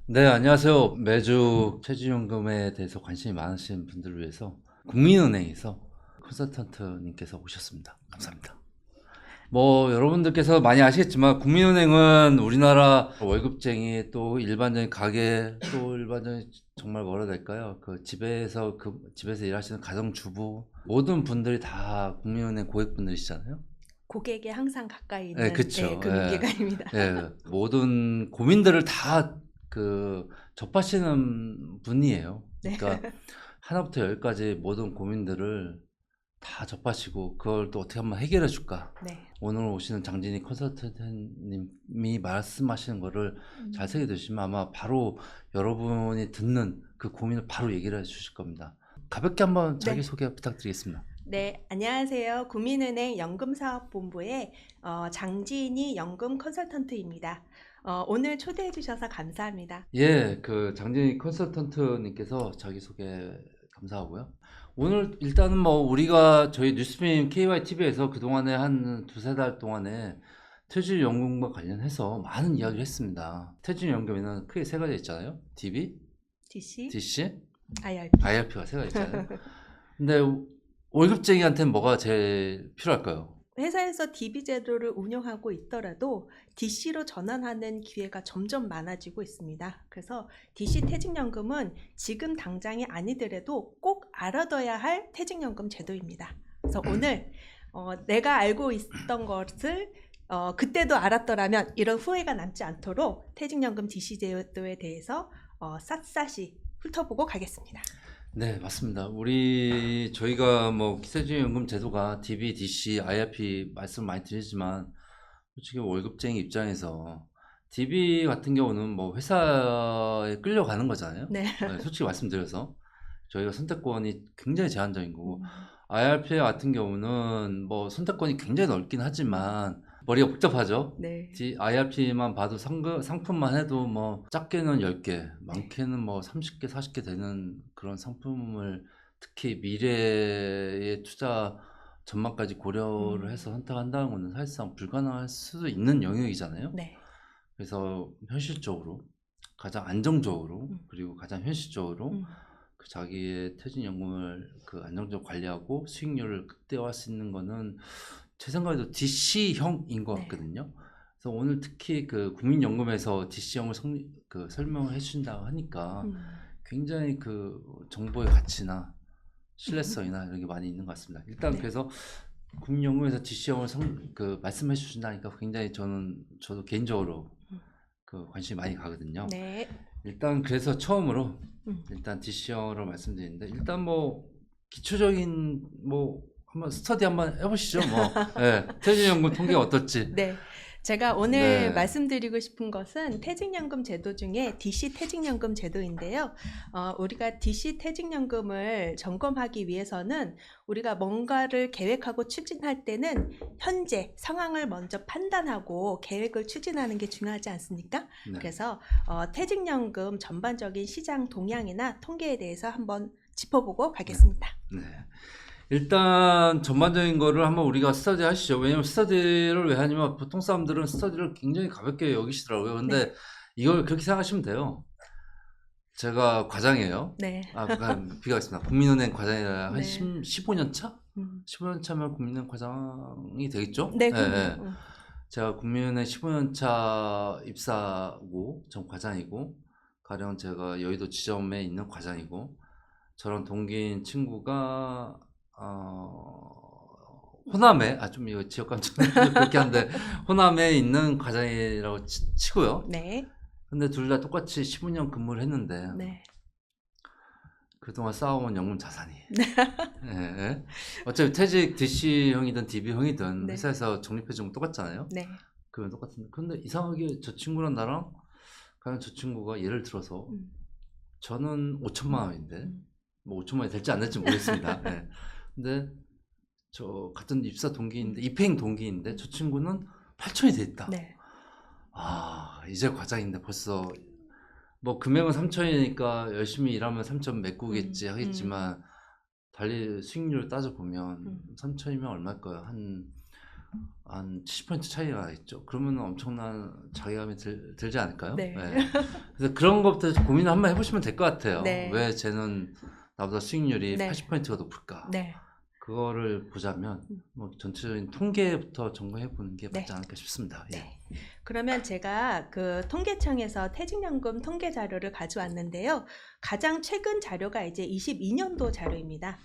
네, 안녕하세요. 매주 퇴직연금에 대해서 관심이 많으신 분들을 위해서 국민은행에서 컨설턴트님께서 오셨습니다. 감사합니다. 여러분들께서 많이 아시겠지만 국민은행은 우리나라 월급쟁이 또 일반적인 가게 또 일반적인 정말 뭐라 해야 될까요? 집에서 일하시는 가정주부 모든 분들이 다 국민은행 고객분들이시잖아요. 고객에 항상 가까이 네, 있는 그쵸. 예. 금융기관입니다. 예. 모든 고민들을 다 접하시는 분이에요. 네. 그러니까 하나부터 열까지 모든 고민들을 다 접하시고 그걸 또 어떻게 한번 해결해 줄까? 네. 오늘 오시는 장진희 컨설턴트님이 말씀하시는 거를 잘 새겨 드시면 아마 바로 여러분이 듣는 그 고민을 바로 얘기를 해 주실 겁니다. 가볍게 한번 네. 자기소개 부탁드리겠습니다. 네, 안녕하세요. 국민은행 연금사업본부의 장지인이 연금 컨설턴트입니다. 오늘 초대해 주셔서 감사합니다. 예, 장진희 컨설턴트님께서 자기소개 감사하고요. 오늘 일단은 우리가 저희 뉴스빔 KYTV에서 그동안에 한 두세 달 동안에 퇴직연금과 관련해서 많은 이야기를 했습니다. 퇴직연금에는 크게 세 가지 있잖아요. DB, DC, DC, IRP. IRP가 세 가지 있잖아요. 근데 월급쟁이한테는 뭐가 제일 필요할까요? 회사에서 DB 제도를 운영하고 있더라도 DC로 전환하는 기회가 점점 많아지고 있습니다. 그래서 DC 퇴직연금은 지금 당장이 아니더라도 꼭 알아둬야 할 퇴직연금 제도입니다. 그래서 오늘 내가 알고 있던 것을 그때도 알았더라면 이런 후회가 남지 않도록 퇴직연금 DC 제도에 대해서 샅샅이 훑어보고 가겠습니다. 네, 맞습니다. 저희가 기세지연금 제도가 DB, DC, IRP 말씀 많이 드리지만, 솔직히 월급쟁이 입장에서 DB 같은 경우는 회사에 끌려가는 거잖아요. 네. 네, 솔직히 말씀드려서 저희가 선택권이 굉장히 제한적인 거고, 음, IRP 같은 경우는 선택권이 굉장히 넓긴 하지만 머리가 복잡하죠. 네. IRP만 봐도 상품만 해도 작게는 10개, 네. 많게는 30개, 40개 되는 그런 상품을 특히 미래의 투자 전망까지 고려를 해서 선택한다는 것은 사실상 불가능할 수도 있는 영역이잖아요. 네. 그래서 현실적으로 가장 안정적으로 음. 그리고 가장 현실적으로 자기의 퇴직연금을 안정적으로 관리하고 수익률을 극대화할 수 있는 거는 제 생각에도 DC형인 것 네. 같거든요. 그래서 오늘 특히 국민연금에서 DC형을 설명을 해주신다고 하니까 굉장히 정보의 가치나 신뢰성이나 이런 게 많이 있는 것 같습니다. 일단 네. 그래서 국민연금에서 DC형을 말씀해 주신다니까 굉장히 저도 개인적으로 관심이 많이 가거든요. 네. 일단 그래서 처음으로 일단 DC형으로 말씀드리는데 일단 기초적인 한번 스터디 한번 해보시죠. 예, 퇴직연금 통계가 어떨지. 네. 제가 오늘 네. 말씀드리고 싶은 것은 퇴직연금 제도 중에 DC 퇴직연금 제도인데요. 우리가 DC 퇴직연금을 점검하기 위해서는 우리가 뭔가를 계획하고 추진할 때는 현재 상황을 먼저 판단하고 계획을 추진하는 게 중요하지 않습니까? 네. 그래서 퇴직연금 전반적인 시장 동향이나 통계에 대해서 한번 짚어보고 가겠습니다. 네. 일단 전반적인 거를 한번 우리가 스터디 하시죠. 왜냐면 스터디를 왜 하냐면 보통 사람들은 스터디를 굉장히 가볍게 여기시더라고요. 근데 이걸 그렇게 생각하시면 돼요. 제가 과장이에요. 네. 비교하겠습니다. 국민은행 과장이라 한 네. 15년 차? 15년 차면 국민은행 과장이 되겠죠? 네, 예, 그럼요. 예. 제가 국민은행 15년 차 입사고 전 과장이고 가령 제가 여의도 지점에 있는 과장이고 저랑 동기인 친구가 호남에 좀 이거 지역 감정은 좀 그렇게 한데 호남에 있는 과장이라고 치고요. 네. 근데 둘 다 똑같이 15년 근무를 했는데 네. 그동안 쌓아온 연금 자산이 예, 예. 어차피 퇴직 DC형이든 DB형이든 네. 회사에서 적립해준 건 똑같잖아요. 네. 그건 똑같은데 근데 이상하게 저 친구랑 나랑 과연 저 친구가 예를 들어서 저는 5천만 원인데 5천만 원이 될지 안 될지 모르겠습니다. 예. 근데 저 같은 입사 동기인데 입행 동기인데 저 친구는 8천이 돼 있다. 네. 이제 과장인데 벌써 금액은 3천이니까 열심히 일하면 3천 메꾸겠지 하겠지만 달리 수익률을 따져보면 3천이면 얼마일까요? 한 한 70% 차이가 있죠. 그러면 엄청난 자괴감이 들지 않을까요? 네. 그래서 그런 것부터 고민을 한번 해보시면 될 것 같아요. 네. 왜 쟤는 나보다 수익률이 네. 80%가 높을까? 네. 그거를 보자면 음. 뭐 전체적인 통계부터 점검해 보는 게 맞지 네. 않을까 싶습니다. 예. 네. 그러면 제가 그 통계청에서 퇴직연금 통계 자료를 가져왔는데요. 가장 최근 자료가 이제 22년도 자료입니다.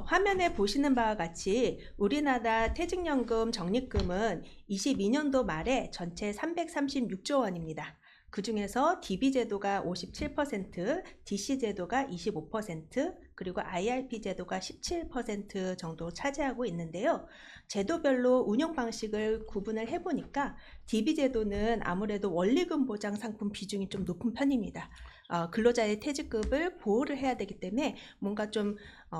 화면에 보시는 바와 같이 우리나라 퇴직연금 적립금은 22년도 말에 전체 336조 원입니다. 그 중에서 DB 제도가 57%, DC 제도가 25%, 그리고 IRP 제도가 17% 정도 차지하고 있는데요. 제도별로 운영 방식을 구분을 해보니까 DB 제도는 아무래도 원리금 보장 상품 비중이 좀 높은 편입니다. 근로자의 퇴직급을 보호를 해야 되기 때문에 뭔가 좀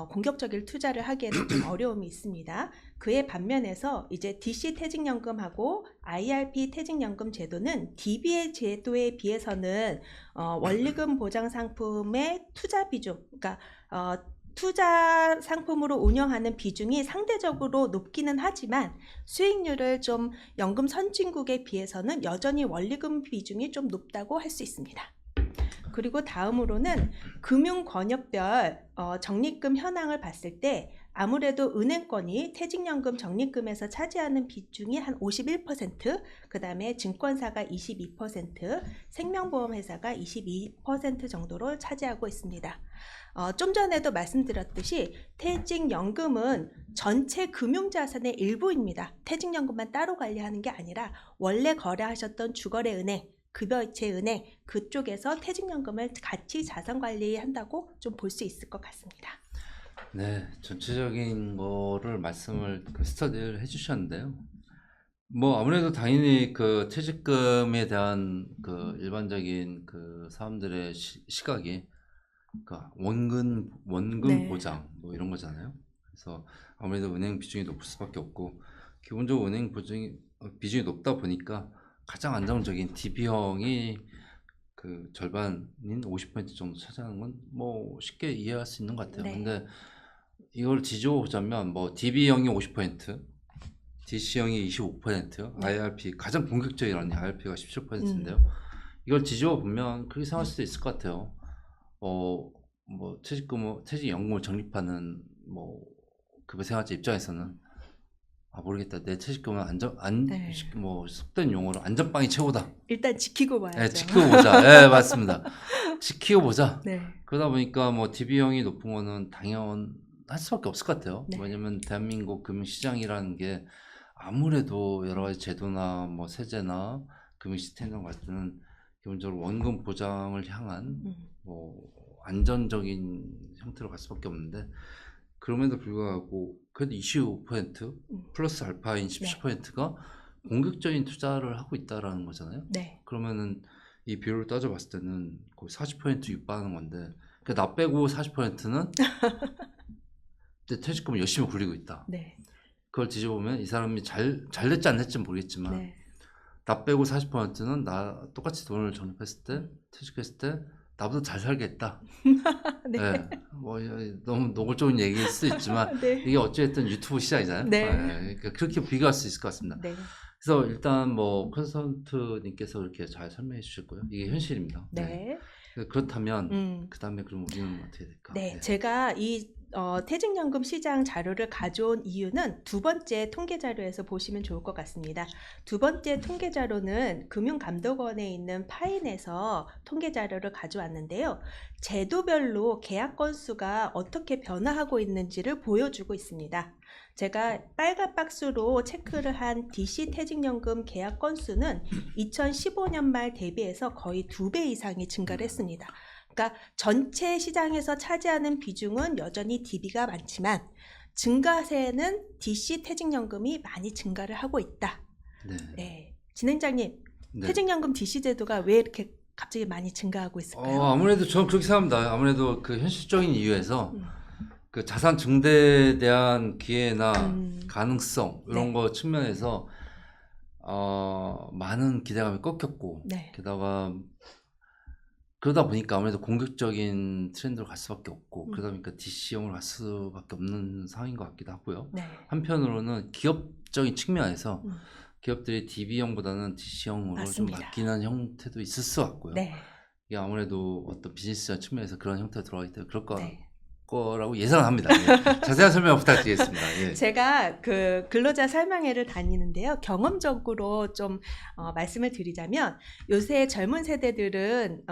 공격적인 투자를 하기에는 좀 어려움이 있습니다. 그에 반면에서 이제 DC 퇴직연금하고 IRP 퇴직연금 제도는 DB 제도에 비해서는 원리금 보장 상품의 투자 비중, 그러니까 투자 상품으로 운영하는 비중이 상대적으로 높기는 하지만 수익률을 좀 연금 선진국에 비해서는 여전히 원리금 비중이 좀 높다고 할 수 있습니다. 그리고 다음으로는 금융권역별 적립금 현황을 봤을 때 아무래도 은행권이 퇴직연금 적립금에서 차지하는 비중이 한 51%, 그 다음에 증권사가 22%, 생명보험회사가 22% 정도로 차지하고 있습니다. 좀 전에도 말씀드렸듯이 퇴직연금은 전체 금융자산의 일부입니다. 퇴직연금만 따로 관리하는 게 아니라 원래 거래하셨던 주거래은행, 급여이체은행 그쪽에서 퇴직연금을 같이 자산 관리한다고 좀 볼 수 있을 것 같습니다. 네, 전체적인 거를 말씀을 스터디를 해주셨는데요. 뭐 아무래도 당연히 그 퇴직금에 대한 그 일반적인 그 사람들의 시각이 그 원금 네. 보장 뭐 이런 거잖아요. 그래서 아무래도 은행 비중이 높을 수밖에 없고 기본적으로 은행 비중이 높다 보니까 가장 안정적인 DB형이 그 절반인 50% 정도 차지하는 건 뭐 쉽게 이해할 수 있는 것 같아요. 네. 근데 이걸 뒤집어 보자면 뭐 DB형이 50%, DC형이 25%, 네. IRP 가장 공격적이라는 IRP가 17%인데요. 이걸 뒤집어 보면 그렇게 생각할 수도 있을 것 같아요. 뭐 퇴직연금을 적립하는 뭐 급여생활자 입장에서는 모르겠다. 내 퇴직금은 네. 뭐 속된 용어로 안전빵이 최고다. 일단 지키고 봐야죠. 예, 지키고 보자. 예, 맞습니다. 지키고 보자. 네. 그러다 보니까 뭐 DB형이 높은 거는 당연할 수밖에 없을 것 같아요. 네. 왜냐면 대한민국 금융시장이라는 게 아무래도 여러 가지 제도나 뭐 세제나 금융 시스템이랑 봤을 때는 기본적으로 원금 보장을 향한 뭐 안전적인 형태로 갈 수밖에 없는데 그럼에도 불구하고 그래도 25% 플러스 알파인 17%가 공격적인 투자를 하고 있다라는 거잖아요. 네. 그러면은 이 비율을 따져봤을 때는 거의 40% 육박하는 건데 나 빼고 40%는 퇴직금을 열심히 굴리고 있다. 네. 그걸 뒤져보면 이 사람이 잘 됐지 안 됐지 모르겠지만 네. 나 빼고 40%는 나 똑같이 돈을 적립했을 때 퇴직했을 때 나보다 잘 살겠다. 네. 네. 뭐 너무 노골적인 얘기일 수도 있지만 네. 이게 어찌됐든 유튜브 시장이잖아요. 네. 그러니까 그렇게 비교할 수 있을 것 같습니다. 네. 그래서 일단 뭐 컨설턴트님께서 이렇게 잘 설명해 주셨고요. 이게 현실입니다. 네. 그렇다면 그 다음에 그럼 우리는 어떻게 될까? 네, 제가 이 퇴직연금 시장 자료를 가져온 이유는 두 번째 통계 자료에서 보시면 좋을 것 같습니다. 두 번째 통계 자료는 금융감독원에 있는 파인에서 통계 자료를 가져왔는데요. 제도별로 계약 건수가 어떻게 변화하고 있는지를 보여주고 있습니다. 제가 빨간 박스로 체크를 한 DC 퇴직연금 계약 건수는 2015년 말 대비해서 거의 2배 이상이 증가를 했습니다. 그러니까 전체 시장에서 차지하는 비중은 여전히 DB가 많지만 증가세는 DC 퇴직연금이 많이 증가를 하고 있다. 네. 네. 진행자님, 네. 퇴직연금 DC 제도가 왜 이렇게 갑자기 많이 증가하고 있을까요? 아무래도 저는 그렇게 생각합니다. 아무래도 그 현실적인 이유에서 그 자산 증대에 대한 기회나 가능성 이런 네. 거 측면에서 많은 기대감이 꺾였고 네. 게다가 그러다 보니까 아무래도 공격적인 트렌드로 갈 수밖에 없고 그러다 보니까 DC형으로 갈 수밖에 없는 상황인 것 같기도 하고요. 네. 한편으로는 기업 법적인 측면에서 음. 기업들이 DB형보다는 DC형으로 좀 맞습니다. 바뀌는 형태도 있을 수 같고요. 네. 이게 아무래도 어떤 비즈니스 측면에서 그런 형태가 들어가기 때문에 그럴 네. 거라고 예상합니다. 예. 자세한 설명 부탁드리겠습니다. 예. 제가 그 근로자 설명회를 다니는데요. 경험적으로 좀 말씀을 드리자면 요새 젊은 세대들은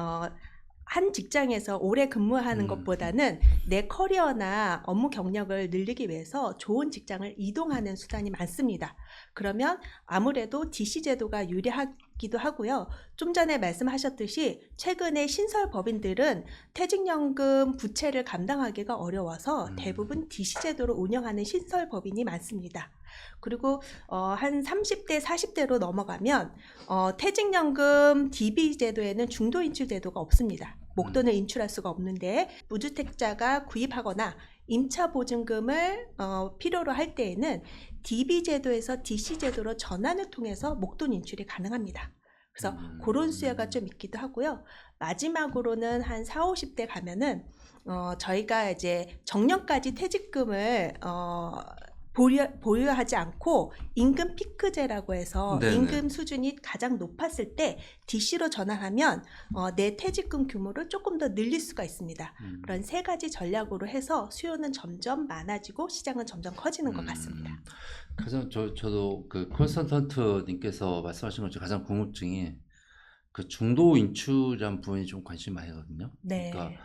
한 직장에서 오래 근무하는 것보다는 내 커리어나 업무 경력을 늘리기 위해서 좋은 직장을 이동하는 수단이 많습니다. 그러면 아무래도 DC 제도가 유리하기도 하고요. 좀 전에 말씀하셨듯이 최근에 신설 법인들은 퇴직연금 부채를 감당하기가 어려워서 대부분 DC 제도로 운영하는 신설 법인이 많습니다. 그리고 한 30대, 40대로 넘어가면 퇴직연금 DB 제도에는 중도 인출 제도가 없습니다. 목돈을 인출할 수가 없는데 무주택자가 구입하거나 임차 보증금을 필요로 할 때에는 DB 제도에서 DC 제도로 전환을 통해서 목돈 인출이 가능합니다. 그래서 그런 수혜가 좀 있기도 하고요. 마지막으로는 한 40, 50대 가면은 저희가 이제 정년까지 퇴직금을 보유하지 않고 임금 피크제라고 해서 네네. 임금 수준이 가장 높았을 때 DC로 전환하면 내 퇴직금 규모를 조금 더 늘릴 수가 있습니다. 그런 세 가지 전략으로 해서 수요는 점점 많아지고 시장은 점점 커지는 것 같습니다. 가장 저도 그 컨설턴트님께서 말씀하신 것 중에 가장 궁금증이 그 중도 인출이란 부분이 좀 관심이 많이 가거든요. 네. 그러니까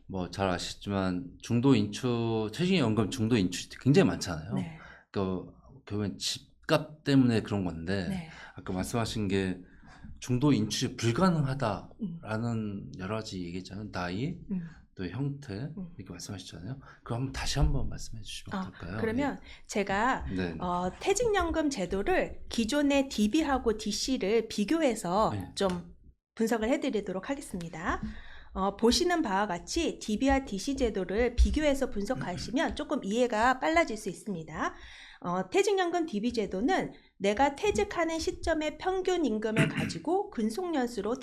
뭐 잘 아시지만 중도 인출, 퇴직연금 중도 인출이 굉장히 많잖아요. 네. 그러니까 결국엔 집값 때문에 그런 건데 네. 아까 말씀하신 게 중도 인출이 불가능하다라는 여러 가지 얘기했잖아요. 나이, 또 형태 이렇게 말씀하셨잖아요. 그거 한번 다시 한번 말씀해 주시면 어떨까요? 그러면 제가 네. 퇴직연금 제도를 기존의 DB하고 DC를 비교해서 네. 좀 분석을 해드리도록 하겠습니다. 보시는 바와 같이 DB와 DC 제도를 비교해서 분석하시면 조금 이해가 빨라질 수 있습니다. 퇴직연금 DB 제도는 내가 퇴직하는 시점의 평균 임금을 가지고 근속연수로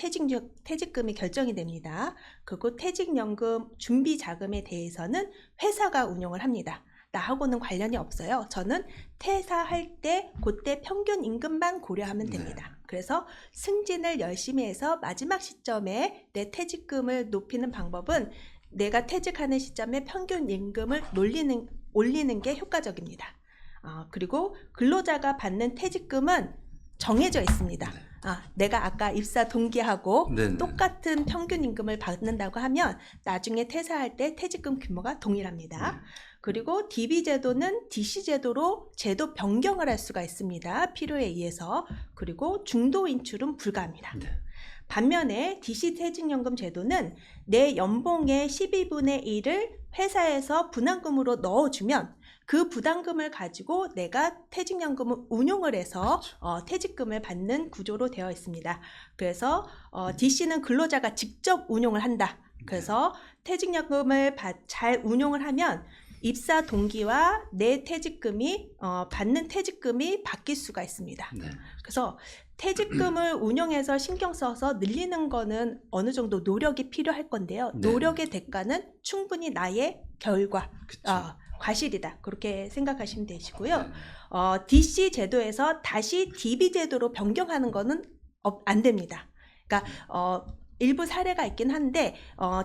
퇴직금이 결정이 됩니다. 그리고 퇴직연금 준비 자금에 대해서는 회사가 운용을 합니다. 나하고는 관련이 없어요. 저는 퇴사할 때 그때 평균 임금만 고려하면 됩니다. 그래서 승진을 열심히 해서 마지막 시점에 내 퇴직금을 높이는 방법은 내가 퇴직하는 시점에 평균 임금을 올리는 게 효과적입니다. 그리고 근로자가 받는 퇴직금은 정해져 있습니다. 내가 아까 입사 동기하고 네네. 똑같은 평균 임금을 받는다고 하면 나중에 퇴사할 때 퇴직금 규모가 동일합니다. 그리고 DB 제도는 DC 제도로 제도 변경을 할 수가 있습니다. 필요에 의해서. 그리고 중도 인출은 불가합니다. 네. 반면에 DC 퇴직연금 제도는 내 연봉의 12분의 1을 회사에서 부담금으로 넣어주면 그 부담금을 가지고 내가 퇴직연금을 운용을 해서 퇴직금을 받는 구조로 되어 있습니다. 그래서 DC는 근로자가 직접 운용을 한다. 그래서 퇴직연금을 잘 운용을 하면 입사 동기와 내 퇴직금이 받는 퇴직금이 바뀔 수가 있습니다. 네. 그래서 퇴직금을 운용해서 신경 써서 늘리는 거는 어느 정도 노력이 필요할 건데요. 네. 노력의 대가는 충분히 나의 결과, 그쵸. 과실이다. 그렇게 생각하시면 되시고요. DC 제도에서 다시 DB 제도로 변경하는 거는 안 됩니다. 그러니까 일부 사례가 있긴 한데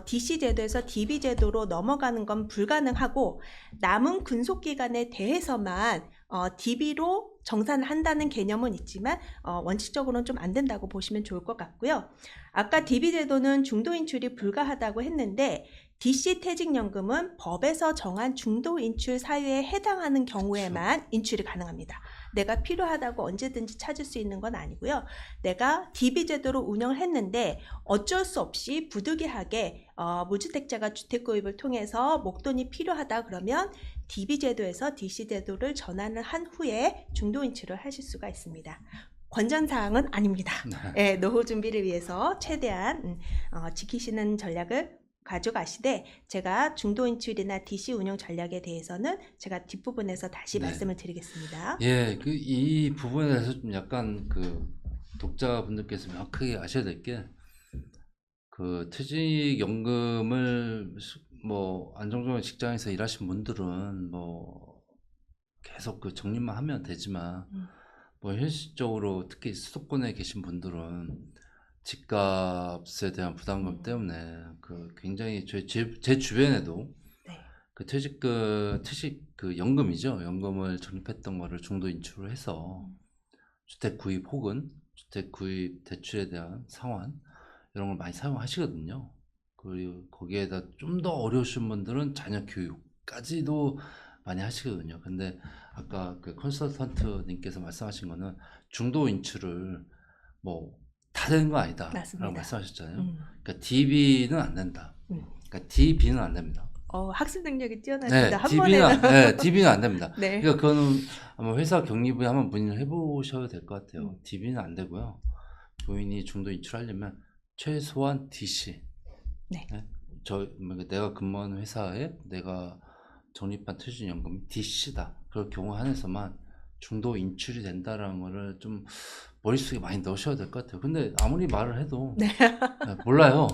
DC 제도에서 DB 제도로 넘어가는 건 불가능하고 남은 근속 기간에 대해서만 DB로 정산을 한다는 개념은 있지만 원칙적으로는 좀 안 된다고 보시면 좋을 것 같고요. 아까 DB 제도는 중도 인출이 불가하다고 했는데 DC 퇴직연금은 법에서 정한 중도 인출 사유에 해당하는 경우에만 인출이 가능합니다. 내가 필요하다고 언제든지 찾을 수 있는 건 아니고요. 내가 DB 제도로 운영을 했는데 어쩔 수 없이 부득이하게 무주택자가 주택구입을 통해서 목돈이 필요하다 그러면 DB 제도에서 DC 제도를 전환을 한 후에 중도 인출을 하실 수가 있습니다. 권전사항은 아닙니다. 네, 노후 준비를 위해서 최대한 지키시는 전략을 가져가시되 제가 중도 인출이나 DC 운영 전략에 대해서는 제가 뒷부분에서 다시 말씀을 드리겠습니다. 예, 이 부분에 대해서 좀 약간 그 독자분들께서 명확하게 아셔야 될 게 그 퇴직연금을 뭐 안정적인 직장에서 일하신 분들은 뭐 계속 그 적립만 하면 되지만 뭐 현실적으로 특히 수도권에 계신 분들은 집값에 대한 부담감 때문에 그 굉장히 제 주변에도 네. 그 퇴직 그 연금이죠. 연금을 적립했던 거를 중도 인출을 해서 주택 구입 혹은 주택 구입 대출에 대한 상환 이런 걸 많이 사용하시거든요. 그리고 거기에다 좀 더 어려우신 분들은 자녀 교육까지도 많이 하시거든요. 근데 아까 그 컨설턴트님께서 말씀하신 거는 중도 인출을 뭐 다 되는 거 아니다라고 맞습니다. 말씀하셨잖아요. 그러니까 DB는 안 된다. 그러니까 DB는 안 됩니다. 학습 능력이 네, 뛰어나십니다. 한 번에는. DB는 안 됩니다. 네. 그러니까 그거는 아마 회사 경리부에 한번 문의를 해보셔도 될 것 같아요. DB는 안 되고요. 교인이 중도 인출하려면 최소한 DC. 네. 내가 근무하는 회사에 내가 적립한 퇴직연금이 DC다. 그럴 경우 한해서만 중도 인출이 된다라는 거를 좀 머릿속에 많이 넣으셔야 될 것 같아요. 근데 아무리 말을 해도 몰라요.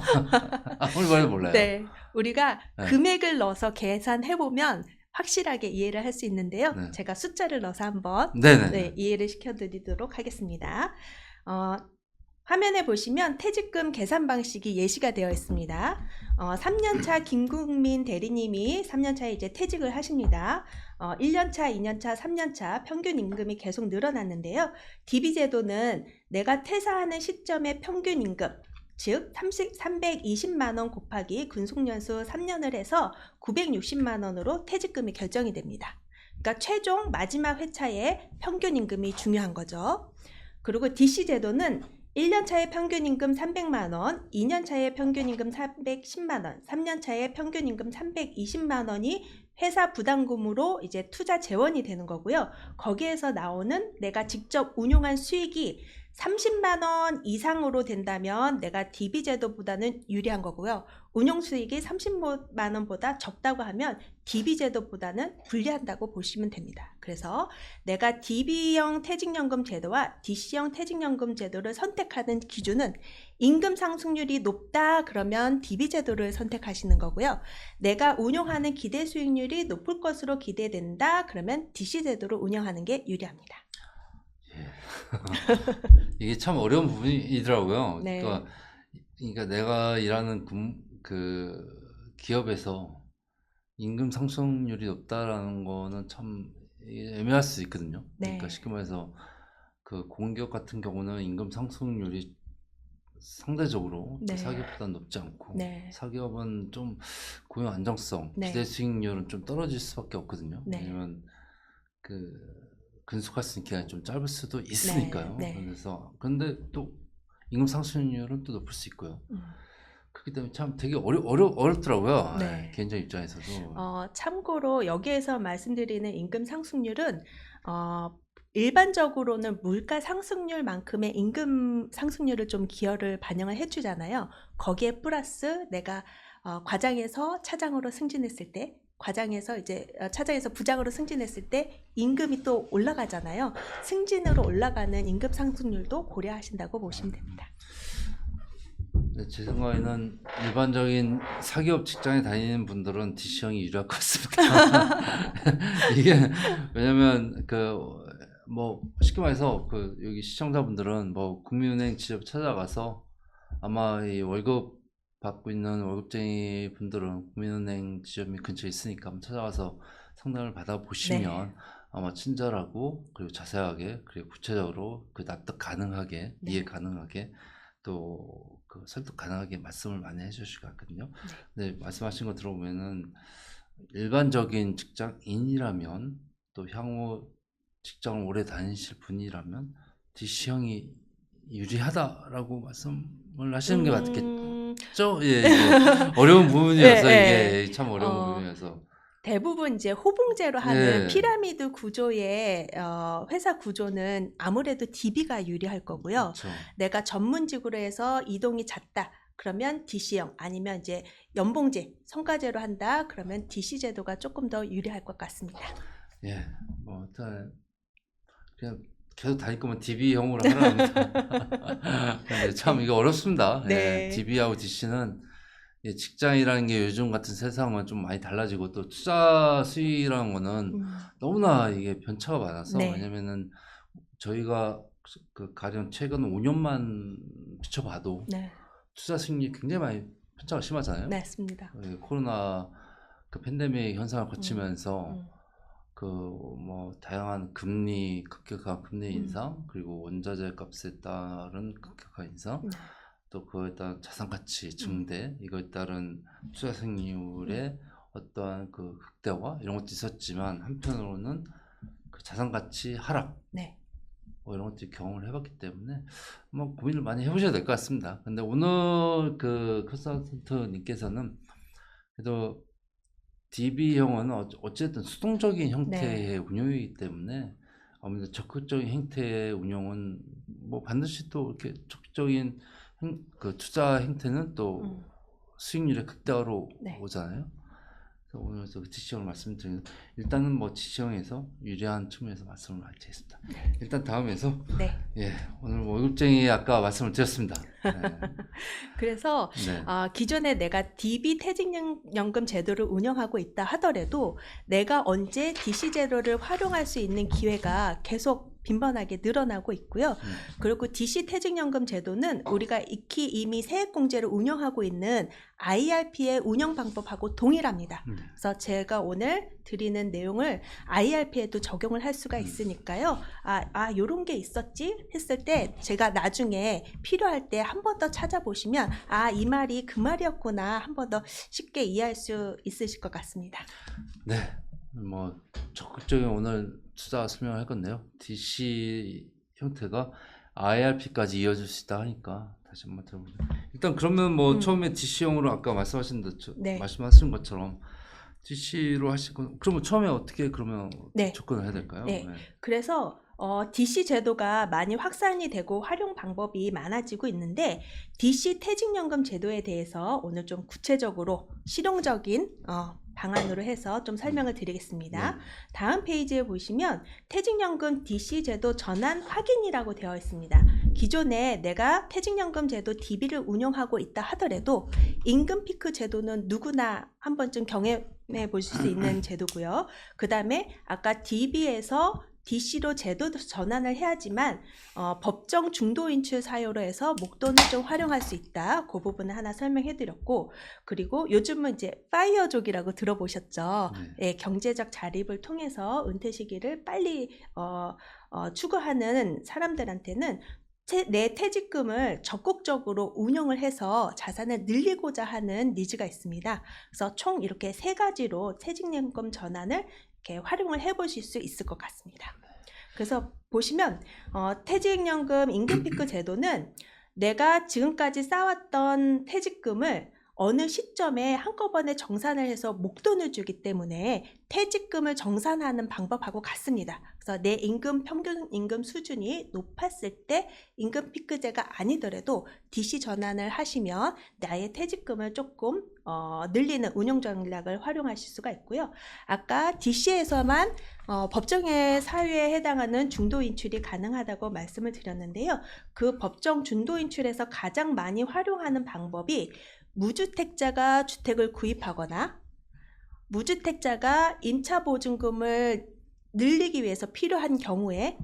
아무리 말해도 몰라요. 네. 우리가 네. 금액을 넣어서 계산해 보면 확실하게 이해를 할 수 있는데요. 네. 제가 숫자를 넣어서 한번 네네. 이해를 시켜드리도록 하겠습니다. 화면에 보시면 퇴직금 계산 방식이 예시가 되어 있습니다. 3년차 김국민 대리님이 3년차에 이제 퇴직을 하십니다. 1년차, 2년차, 3년차 평균 임금이 계속 늘어났는데요. DB 제도는 내가 퇴사하는 시점의 평균 임금, 즉 320만 원 곱하기 근속연수 3년을 해서 960만 원으로 퇴직금이 결정이 됩니다. 그러니까 최종 마지막 회차의 평균 임금이 중요한 거죠. 그리고 DC 제도는 1년차의 평균임금 300만 원, 2년차의 평균임금 310만 원, 3년차의 평균임금 320만 원이 회사 부담금으로 이제 투자 재원이 되는 거고요. 거기에서 나오는 내가 직접 운용한 수익이 30만 원 이상으로 된다면 내가 DB 제도보다는 유리한 거고요. 운용 수익이 30만 원보다 적다고 하면 DB 제도보다는 불리한다고 보시면 됩니다. 그래서 내가 DB형 퇴직연금 제도와 DC형 퇴직연금 제도를 선택하는 기준은 임금 상승률이 높다 그러면 DB 제도를 선택하시는 거고요. 내가 운용하는 기대 수익률이 높을 것으로 기대된다 그러면 DC 제도를 운영하는 게 유리합니다. 이게 참 어려운 부분이더라고요. 네. 그러니까 내가 일하는 그 기업에서 임금 상승률이 높다라는 거는 참 애매할 수 있거든요. 네. 그러니까 쉽게 말해서 그 공기업 같은 경우는 임금 상승률이 상대적으로 네. 사기업보다는 높지 않고 네. 사기업은 좀 고용 안정성, 네. 기대 수익률은 좀 떨어질 수밖에 없거든요. 네. 왜냐면 그 근속할 수 있는 기간이 좀 짧을 수도 있으니까요. 네. 그래서 근데 또 임금 상승률은 또 높을 수 있고요. 그렇기 때문에 참 되게 어렵더라고요. 네. 개인적 입장에서도. 참고로 여기에서 말씀드리는 임금 상승률은 일반적으로는 물가 상승률만큼의 임금 상승률을 좀 기여를 반영을 해주잖아요. 거기에 플러스 내가 과장에서 차장으로 승진했을 때, 과장에서 이제 차장에서 부장으로 승진했을 때 임금이 또 올라가잖아요. 승진으로 올라가는 임금 상승률도 고려하신다고 보시면 됩니다. 네, 제 생각에는 일반적인 사기업 직장에 다니는 분들은 DC형이 유리할 것 같습니다. 이게 왜냐면 뭐 쉽게 말해서 여기 시청자분들은 뭐 국민은행 직접 찾아가서 아마 이 월급 받고 있는 월급쟁이 분들은 국민은행 지점이 근처에 있으니까 한번 찾아가서 상담을 받아보시면 네. 아마 친절하고 그리고 자세하게 그리고 구체적으로 납득 가능하게 네. 이해 가능하게 또 설득 가능하게 말씀을 많이 해주실 것 같거든요. 네, 말씀하신 거 들어보면은 일반적인 직장인이라면 또 향후 직장을 오래 다니실 분이라면 DC형이 유리하다라고 말씀을 하시는 게 맞겠죠? 예, 어려운 부분이어서 네, 이게 참 어려운 부분이어서 대부분 이제 호봉제로 하는 네. 피라미드 구조의 회사 구조는 아무래도 DB가 유리할 거고요. 그렇죠. 내가 전문직으로 해서 이동이 잦다. 그러면 DC형 아니면 이제 연봉제, 성과제로 한다. 그러면 DC 제도가 조금 더 유리할 것 같습니다. 예, 뭐 일단 그냥 계속 다닐 거면 DB형으로 하라는 근데 참 이거 어렵습니다. 네. 예, DB하고 DC는 예, 직장이라는 게 요즘 같은 세상은 좀 많이 달라지고 또 투자 수익이라는 거는 너무나 이게 변차가 많아서 네. 왜냐면은 저희가 그 가령 최근 5년만 비춰봐도 네. 투자 수익률이 굉장히 많이 편차가 심하잖아요. 네, 맞습니다. 예, 코로나 그 팬데믹 현상을 음. 거치면서 음. 그 뭐 다양한 금리 급격한 금리 음. 인상 그리고 원자재 값에 따른 급격한 인상 네. 또 그거에 따른 자산 가치 증대 이거에 따른 투자 수익률의 어떠한 그 극대화 이런 것도 있었지만 한편으로는 그 자산 가치 하락 네. 뭐 이런 것들 경험을 해봤기 때문에 뭐 고민을 많이 해보셔야 될 것 같습니다. 근데 오늘 그 컨설턴트님께서는 그래도 DB형은 어쨌든 수동적인 형태의 운용이기 때문에 아무래도 적극적인 형태의 운용은 뭐 반드시 또 이렇게 적극적인 그 투자 행태는 또 수익률의 극대화로 네. 오잖아요. 그래서 오늘 그 DC형을 말씀드리는 일단은 뭐 DC형에서 유리한 측면에서 말씀을 많이 드리겠습니다. 일단 다음에서 네. 예 오늘 뭐 월급쟁이 아까 말씀을 드렸습니다. 네. 그래서 네. 기존에 내가 DB 퇴직연금 제도를 운영하고 있다 하더라도 내가 언제 DC 제도를 활용할 수 있는 기회가 계속 빈번하게 늘어나고 있고요. 그리고 DC 퇴직연금 제도는 우리가 익히 이미 세액공제를 운영하고 있는 IRP의 운영 방법하고 동일합니다. 그래서 제가 오늘 드리는 내용을 IRP에도 적용을 할 수가 있으니까요. 요런 게 있었지 했을 때 제가 나중에 필요할 때 한 번 더 찾아보시면 이 말이 그 말이었구나 한 번 더 쉽게 이해할 수 있으실 것 같습니다. 네, 뭐 적극적인 오늘 투자 설명을 할 건데요. DC 형태가 IRP까지 이어질 수 있다 하니까 다시 한번 들어보죠. 일단 그러면 뭐 처음에 DC형으로 아까 네. 말씀하신 것처럼 DC로 하실 건 그러면 처음에 어떻게 그러면 네. 접근을 해야 될까요? 네. 그래서 DC 제도가 많이 확산이 되고 활용 방법이 많아지고 있는데 DC 퇴직연금 제도에 대해서 오늘 좀 구체적으로 실용적인 방안으로 해서 좀 설명을 드리겠습니다. 네. 다음 페이지에 보시면 퇴직연금 DC 제도 전환 확인이라고 되어 있습니다. 기존에 내가 퇴직연금 제도 DB를 운용하고 있다 하더라도 임금 피크 제도는 누구나 한 번쯤 경험해 보실 수 있는 제도고요. 그 다음에 아까 DB에서 DC로 제도 전환을 해야지만 법정 중도 인출 사유로 해서 목돈을 좀 활용할 수 있다. 그 부분을 하나 설명해 드렸고 그리고 요즘은 이제 파이어족이라고 들어보셨죠. 예, 경제적 자립을 통해서 은퇴 시기를 빨리 추구하는 사람들한테는 내 퇴직금을 적극적으로 운용을 해서 자산을 늘리고자 하는 니즈가 있습니다. 그래서 총 이렇게 세 가지로 퇴직연금 전환을 이렇게 활용을 해보실 수 있을 것 같습니다. 그래서 보시면 퇴직연금 임금피크 제도는 내가 지금까지 쌓았던 퇴직금을 어느 시점에 한꺼번에 정산을 해서 목돈을 주기 때문에 퇴직금을 정산하는 방법하고 같습니다. 그래서 내 평균 임금 수준이 높았을 때 임금 피크제가 아니더라도 DC 전환을 하시면 나의 퇴직금을 조금 늘리는 운용 전략을 활용하실 수가 있고요. 아까 DC에서만 법정의 사유에 해당하는 중도 인출이 가능하다고 말씀을 드렸는데요. 그 법정 중도 인출에서 가장 많이 활용하는 방법이 무주택자가 주택을 구입하거나 무주택자가 임차보증금을 늘리기 위해서 필요한 경우에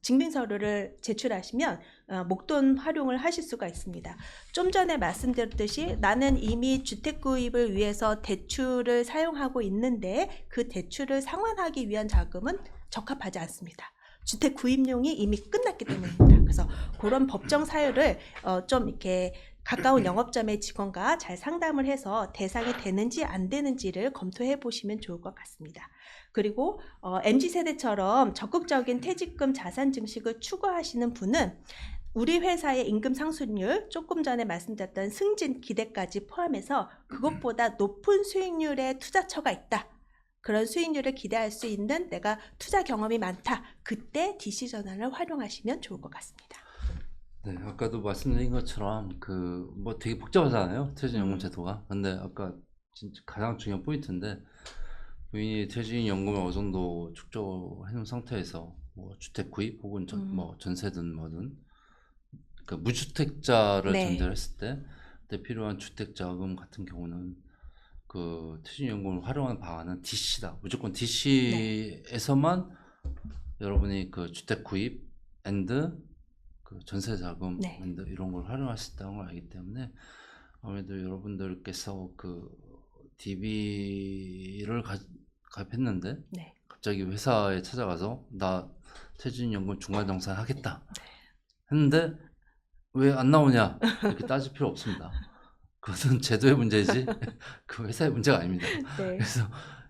증빙서류를 제출하시면 목돈 활용을 하실 수가 있습니다. 좀 전에 말씀드렸듯이 나는 이미 주택 구입을 위해서 대출을 사용하고 있는데 그 대출을 상환하기 위한 자금은 적합하지 않습니다. 주택 구입용이 이미 끝났기 때문입니다. 그래서 그런 법정 사유를 좀 이렇게 가까운 영업점의 직원과 잘 상담을 해서 대상이 되는지 안 되는지를 검토해 보시면 좋을 것 같습니다. 그리고 MZ세대처럼 적극적인 퇴직금 자산 증식을 추구하시는 분은 우리 회사의 임금 상승률, 조금 전에 말씀드렸던 승진 기대까지 포함해서 그것보다 높은 수익률의 투자처가 있다. 그런 수익률을 기대할 수 있는 내가 투자 경험이 많다. 그때 DC 전환을 활용하시면 좋을 것 같습니다. 네, 아까도 말씀드린 것처럼 그 뭐 되게 복잡하잖아요, 퇴직연금 제도가. 근데 아까 진짜 가장 중요한 포인트인데 부인이 퇴직연금을 어느 정도 축적해 놓은 상태에서 뭐 주택 구입 혹은 뭐 전세든 뭐든 그 무주택자를 네. 전제를 했을 때 때 필요한 주택자금 같은 경우는 그 퇴직연금을 활용하는 방안은 DC다. 무조건 DC에서만 여러분이 그 주택 구입 앤드 그 전세 자금 네. 앤드 이런 걸 활용할 수 있다는 걸 알기 때문에 아무래도 여러분들께서 그 DB를 가입했는데 네. 갑자기 회사에 찾아가서 나 퇴직연금 중간정산 하겠다 했는데 왜 안 나오냐 이렇게 따질 필요 없습니다. 그것은 제도의 문제이지 그 회사의 문제가 아닙니다. 네. 그래서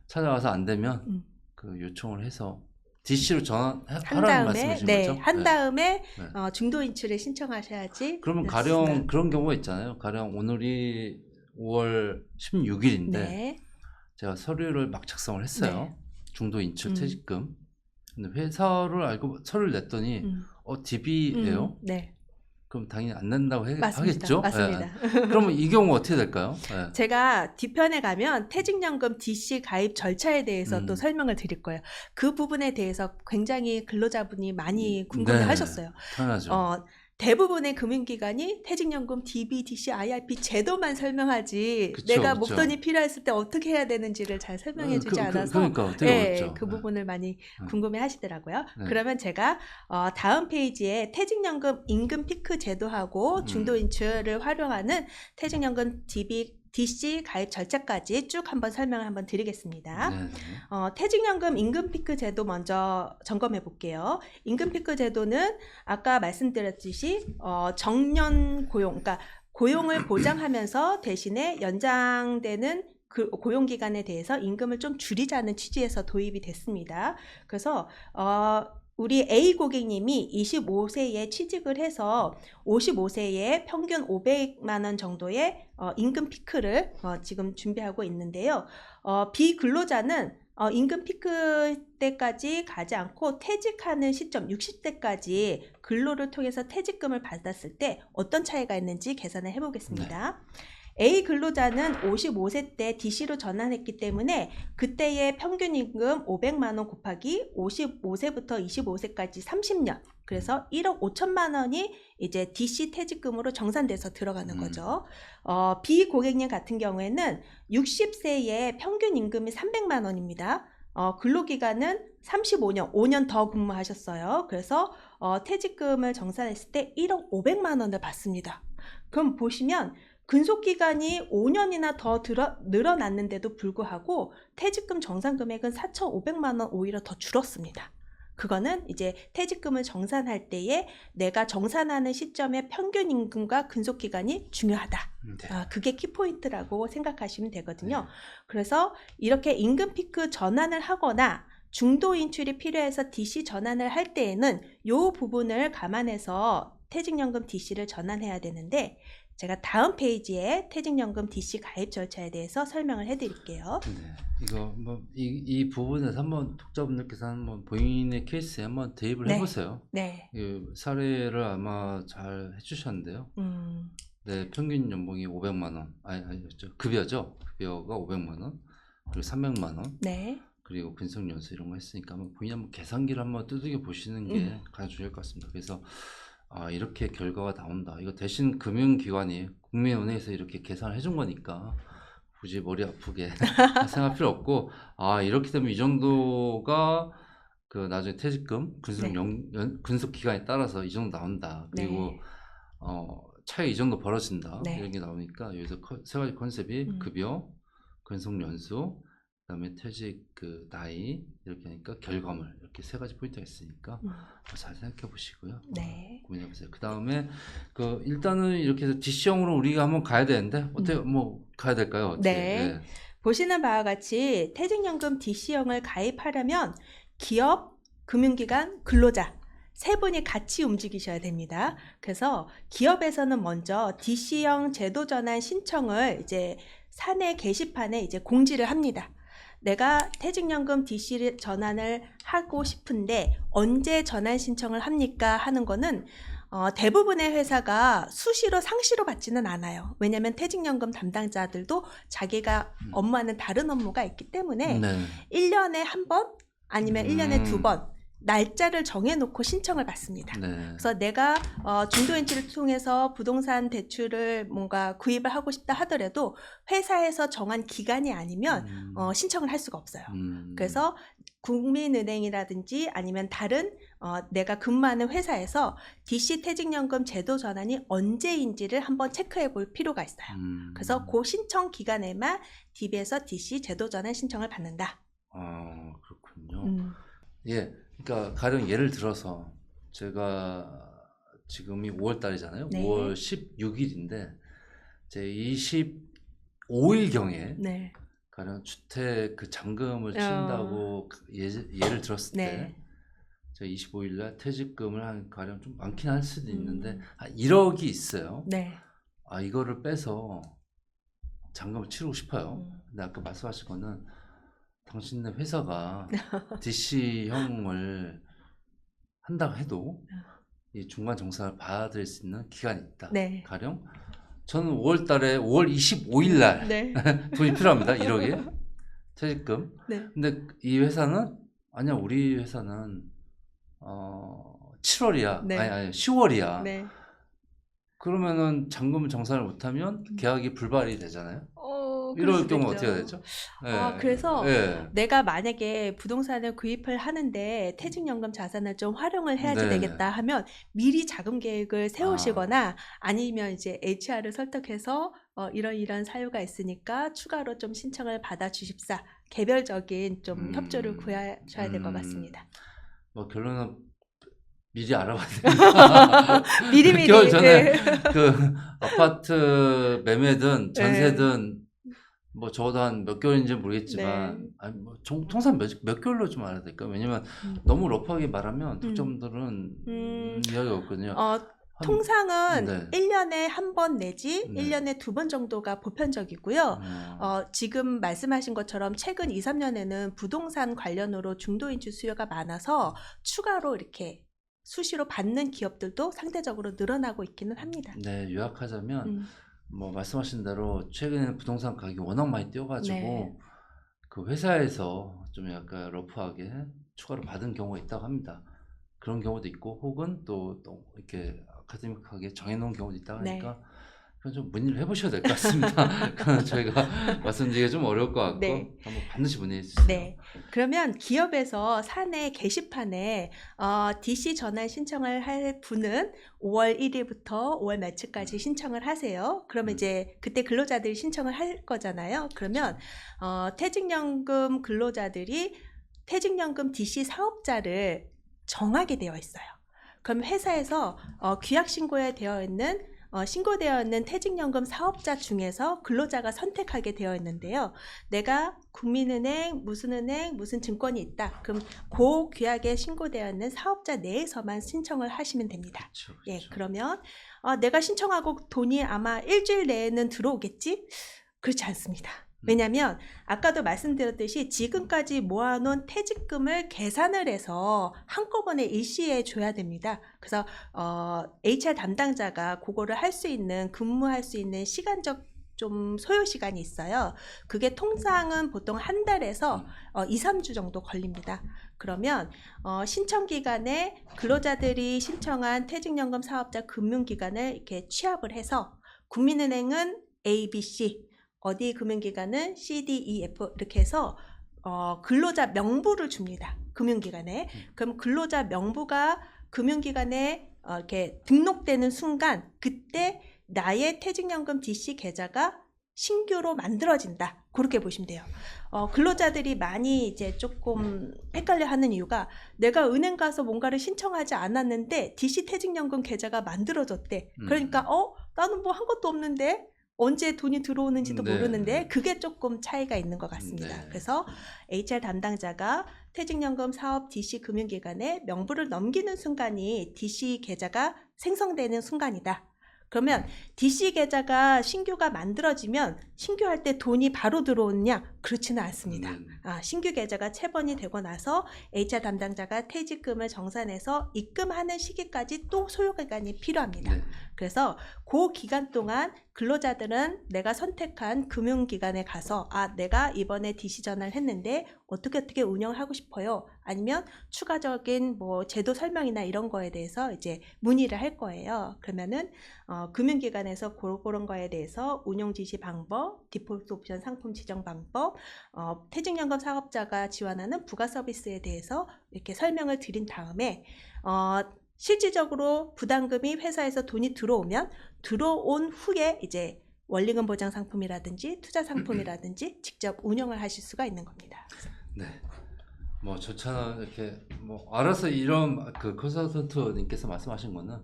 찾아가서 안 되면 그 요청을 해서 DC로 한 전환하라는 다음에 말씀이신 네, 거죠? 한 다음에 네. 중도 인출을 신청하셔야지. 그러면 네, 가령 맞습니다. 그런 경우가 있잖아요. 가령 오늘이 5월 16일인데 네. 제가 서류를 막 작성을 했어요. 네. 중도 인출 퇴직금. 근데 회사를 알고 서류를 냈더니 DB예요? 네. 그럼 당연히 안 낸다고 맞습니다. 하겠죠? 맞습니다. 그러면 이 경우 어떻게 될까요? 네. 제가 뒤편에 가면 퇴직연금 DC 가입 절차에 대해서 또 설명을 드릴 거예요. 그 부분에 대해서 굉장히 근로자분이 많이 궁금해 하셨어요. 당연하죠. 대부분의 금융기관이 퇴직연금 DB, DC, IRP 제도만 설명하지 그쵸, 내가 그쵸. 목돈이 필요했을 때 어떻게 해야 되는지를 잘 설명해 주지 않아서 그러니까 되게 어렵죠. 그 부분을 많이 궁금해 하시더라고요. 네. 그러면 제가 다음 페이지에 퇴직연금 임금 피크 제도하고 중도 인출을 활용하는 퇴직연금 DB, DC 가입 절차까지 쭉 한번 설명을 한번 드리겠습니다. 네. 퇴직연금 임금 피크 제도 먼저 점검해 볼게요. 임금 피크 제도는 아까 말씀드렸듯이 정년 고용, 그러니까 고용을 보장하면서 대신에 연장되는 그 고용 기간에 대해서 임금을 좀 줄이자는 취지에서 도입이 됐습니다. 그래서 우리 A 고객님이 25세에 취직을 해서 55세에 평균 500만 원 정도의 임금 피크를 지금 준비하고 있는데요. B 근로자는 임금 피크 때까지 가지 않고 퇴직하는 시점 60대까지 근로를 통해서 퇴직금을 받았을 때 어떤 차이가 있는지 계산을 해보겠습니다. A 근로자는 55세 때 DC로 전환했기 때문에 그때의 평균 임금 500만 원 곱하기 55세부터 25세까지 30년, 그래서 1억 5천만 원이 이제 DC 퇴직금으로 정산돼서 들어가는 거죠. B 고객님 같은 경우에는 60세에 평균 임금이 300만 원입니다. 근로기간은 35년, 5년 더 근무하셨어요. 그래서 퇴직금을 정산했을 때 1억 500만 원을 받습니다. 그럼 보시면 근속기간이 5년이나 더 늘어났는데도 불구하고 퇴직금 정산 금액은 4,500만 원 오히려 더 줄었습니다. 그거는 이제 퇴직금을 정산할 때에 내가 정산하는 시점의 평균 임금과 근속기간이 중요하다. 네. 그게 키포인트라고 생각하시면 되거든요. 그래서 이렇게 임금 피크 전환을 하거나 중도 인출이 필요해서 DC 전환을 할 때에는 이 부분을 감안해서 퇴직연금 DC를 전환해야 되는데 제가 다음 페이지에 퇴직연금 DC 가입 절차에 대해서 설명을 해드릴게요. 네, 이거 뭐 이 부분에서 한번 독자분들께서 한번 본인의 케이스에 한번 대입을 해보세요. 네. 이 사례를 아마 잘 해주셨는데요. 네, 평균 연봉이 500만 원, 급여죠. 급여가 500만 원, 그리고 300만 원, 네. 그리고 근속 연수 이런 거 했으니까 한번 본인 한번 계산기를 한번 두들겨 보시는 게 가장 중요할 것 같습니다. 그래서 이렇게 결과가 나온다. 이거 대신 금융기관이 국민은행에서 이렇게 계산을 해준 거니까 굳이 머리 아프게 생각할 필요 없고 이렇게 되면 이 정도가 그 나중에 퇴직금 근속 기간에 따라서 이 정도 나온다. 그리고 차이 이 정도 벌어진다. 이런 게 나오니까 여기서 세 가지 컨셉이 급여, 근속 연수, 그다음에 퇴직 그 나이 이렇게 하니까 결과물 이렇게 세 가지 포인트가 있으니까 잘 생각해 보시고요. 네. 고민해 보세요. 그 다음에 그 일단은 이렇게 해서 DC형으로 우리가 한번 가야 되는데 어떻게 뭐 가야 될까요? 어떻게? 네. 보시는 바와 같이 퇴직연금 DC형을 가입하려면 기업, 금융기관, 근로자 세 분이 같이 움직이셔야 됩니다. 그래서 기업에서는 먼저 DC형 제도 전환 신청을 이제 사내 게시판에 이제 공지를 합니다. 내가 퇴직연금 DC 전환을 하고 싶은데 언제 전환 신청을 합니까? 하는 거는 대부분의 회사가 수시로 상시로 받지는 않아요. 왜냐하면 퇴직연금 담당자들도 자기가 업무하는 다른 업무가 있기 때문에 1년에 한 번 아니면 1년에 2번 날짜를 정해놓고 신청을 받습니다. 네. 그래서 내가 중도인치를 통해서 부동산 대출을 뭔가 구입을 하고 싶다 하더라도 회사에서 정한 기간이 아니면 신청을 할 수가 없어요. 그래서 국민은행이라든지 아니면 다른 내가 근무하는 회사에서 DC 퇴직연금 제도 전환이 언제인지를 한번 체크해 볼 필요가 있어요. 그래서 그 신청 기간에만 DB에서 DC 제도 전환 신청을 받는다. 아, 그렇군요. 예, 그러니까 가령 예를 들어서 제가 지금이 5월 달이잖아요. 네. 5월 16일인데 제 25일경에 네. 가령 주택 그 잔금을 친다고 예를 들었을 때 네. 제가 25일 날 퇴직금을 한 가령 좀 많긴 할 수도 있는데 1억이 있어요. 네. 아, 이거를 빼서 잔금을 치르고 싶어요. 근데 아까 말씀하신 거는 당신네 회사가 DC형을 한다고 해도 이 중간 정산을 받을 수 있는 기간이 있다. 네. 가령 저는 5월 달에 5월 25일 날 네. 돈이 필요합니다. 1억에 퇴직금. 네. 근데 이 회사는 아니야, 우리 회사는 7월이야. 네. 아니 10월이야. 네. 그러면은 잔금 정산을 못하면 계약이 불발이 되잖아요. 그럴 이럴 수도 경우 있죠. 어떻게 되죠? 그래서 예. 내가 만약에 부동산을 구입을 하는데 퇴직연금 자산을 좀 활용을 해야지 네. 되겠다 하면 미리 자금 계획을 세우시거나 아니면 이제 HR을 설득해서 이런 사유가 있으니까 추가로 좀 신청을 받아 주십사. 개별적인 좀 협조를 구하셔야 될 것 같습니다. 뭐 결론은 미리 알아봐야 됩니다. 미리미리. 6개월 전에 네. 그 아파트 매매든 전세든 뭐 적어도 한 몇 개월인지 모르겠지만 네. 아니 뭐 통상 몇 개월로 좀 알아야 될까? 왜냐면 너무 러프하게 말하면 독자분들은 이해가 없거든요. 통상은 네. 1년에 한 번 내지 네. 1년에 2번 정도가 보편적이고요. 지금 말씀하신 것처럼 최근 2, 3년에는 부동산 관련으로 중도인출 수요가 많아서 추가로 이렇게 수시로 받는 기업들도 상대적으로 늘어나고 있기는 합니다. 네, 요약하자면 뭐 말씀하신 대로 최근에 부동산 가격이 워낙 많이 뛰어가지고 네. 그 회사에서 좀 약간 러프하게 추가로 받은 경우가 있다고 합니다. 그런 경우도 있고 혹은 또 이렇게 아카데믹하게 정해놓은 경우도 있다고 하니까 그건 좀 문의를 해보셔야 될 것 같습니다. 그건 저희가 말씀드리기가 좀 어려울 것 같고 네. 한번 반드시 문의해 주세요. 네. 그러면 기업에서 사내 게시판에 DC 전환 신청을 할 분은 5월 1일부터 5월 며칠까지 신청을 하세요. 그러면 이제 그때 근로자들이 신청을 할 거잖아요. 그러면 퇴직연금 근로자들이 퇴직연금 DC 사업자를 정하게 되어 있어요. 그럼 회사에서 규약 신고에 되어 있는 신고되어 있는 퇴직연금 사업자 중에서 근로자가 선택하게 되어 있는데요. 내가 국민은행, 무슨 증권이 있다. 그럼 그 규약에 신고되어 있는 사업자 내에서만 신청을 하시면 됩니다. 그렇죠. 예, 그러면 내가 신청하고 돈이 아마 일주일 내에는 들어오겠지? 그렇지 않습니다. 왜냐하면 아까도 말씀드렸듯이 지금까지 모아놓은 퇴직금을 계산을 해서 한꺼번에 일시에 줘야 됩니다. 그래서 HR 담당자가 그거를 할 수 있는 근무할 수 있는 시간적 좀 소요 시간이 있어요. 그게 통상은 보통 한 달에서 2, 3주 정도 걸립니다. 그러면 신청 기간에 근로자들이 신청한 퇴직연금 사업자 금융기관을 이렇게 취합을 해서 국민은행은 A, B, C 어디 금융기관은 C, D, E, F 이렇게 해서 근로자 명부를 줍니다. 금융기관에. 그럼 근로자 명부가 금융기관에 이렇게 등록되는 순간 그때 나의 퇴직연금 DC 계좌가 신규로 만들어진다. 그렇게 보시면 돼요. 근로자들이 많이 이제 조금 헷갈려하는 이유가 내가 은행 가서 뭔가를 신청하지 않았는데 DC 퇴직연금 계좌가 만들어졌대. 그러니까 나는 뭐 한 것도 없는데 언제 돈이 들어오는지도 모르는데 그게 조금 차이가 있는 것 같습니다. 그래서 HR 담당자가 퇴직연금 사업 DC 금융기관에 명부를 넘기는 순간이 DC 계좌가 생성되는 순간이다. 그러면 DC 계좌가 신규가 만들어지면 신규할 때 돈이 바로 들어오느냐? 그렇지는 않습니다. 네. 신규 계좌가 체번이 되고 나서 HR 담당자가 퇴직금을 정산해서 입금하는 시기까지 또 소요기간이 필요합니다. 네. 그래서 그 기간 동안 근로자들은 내가 선택한 금융기관에 가서 내가 이번에 DC 전환을 했는데 어떻게 운영을 하고 싶어요. 아니면 추가적인 뭐 제도 설명이나 이런 거에 대해서 이제 문의를 할 거예요. 그러면은 금융기관에서 그런 거에 대해서 운용 지시 방법, 디폴트 옵션 상품 지정 방법, 퇴직연금 사업자가 지원하는 부가 서비스에 대해서 이렇게 설명을 드린 다음에 실질적으로 부담금이 회사에서 돈이 들어오면 들어온 후에 이제 원리금 보장 상품이라든지 투자 상품이라든지 직접 운영을 하실 수가 있는 겁니다. 네. 뭐 저처럼 이렇게 뭐 알아서 이런 그 컨설턴트님께서 말씀하신 거는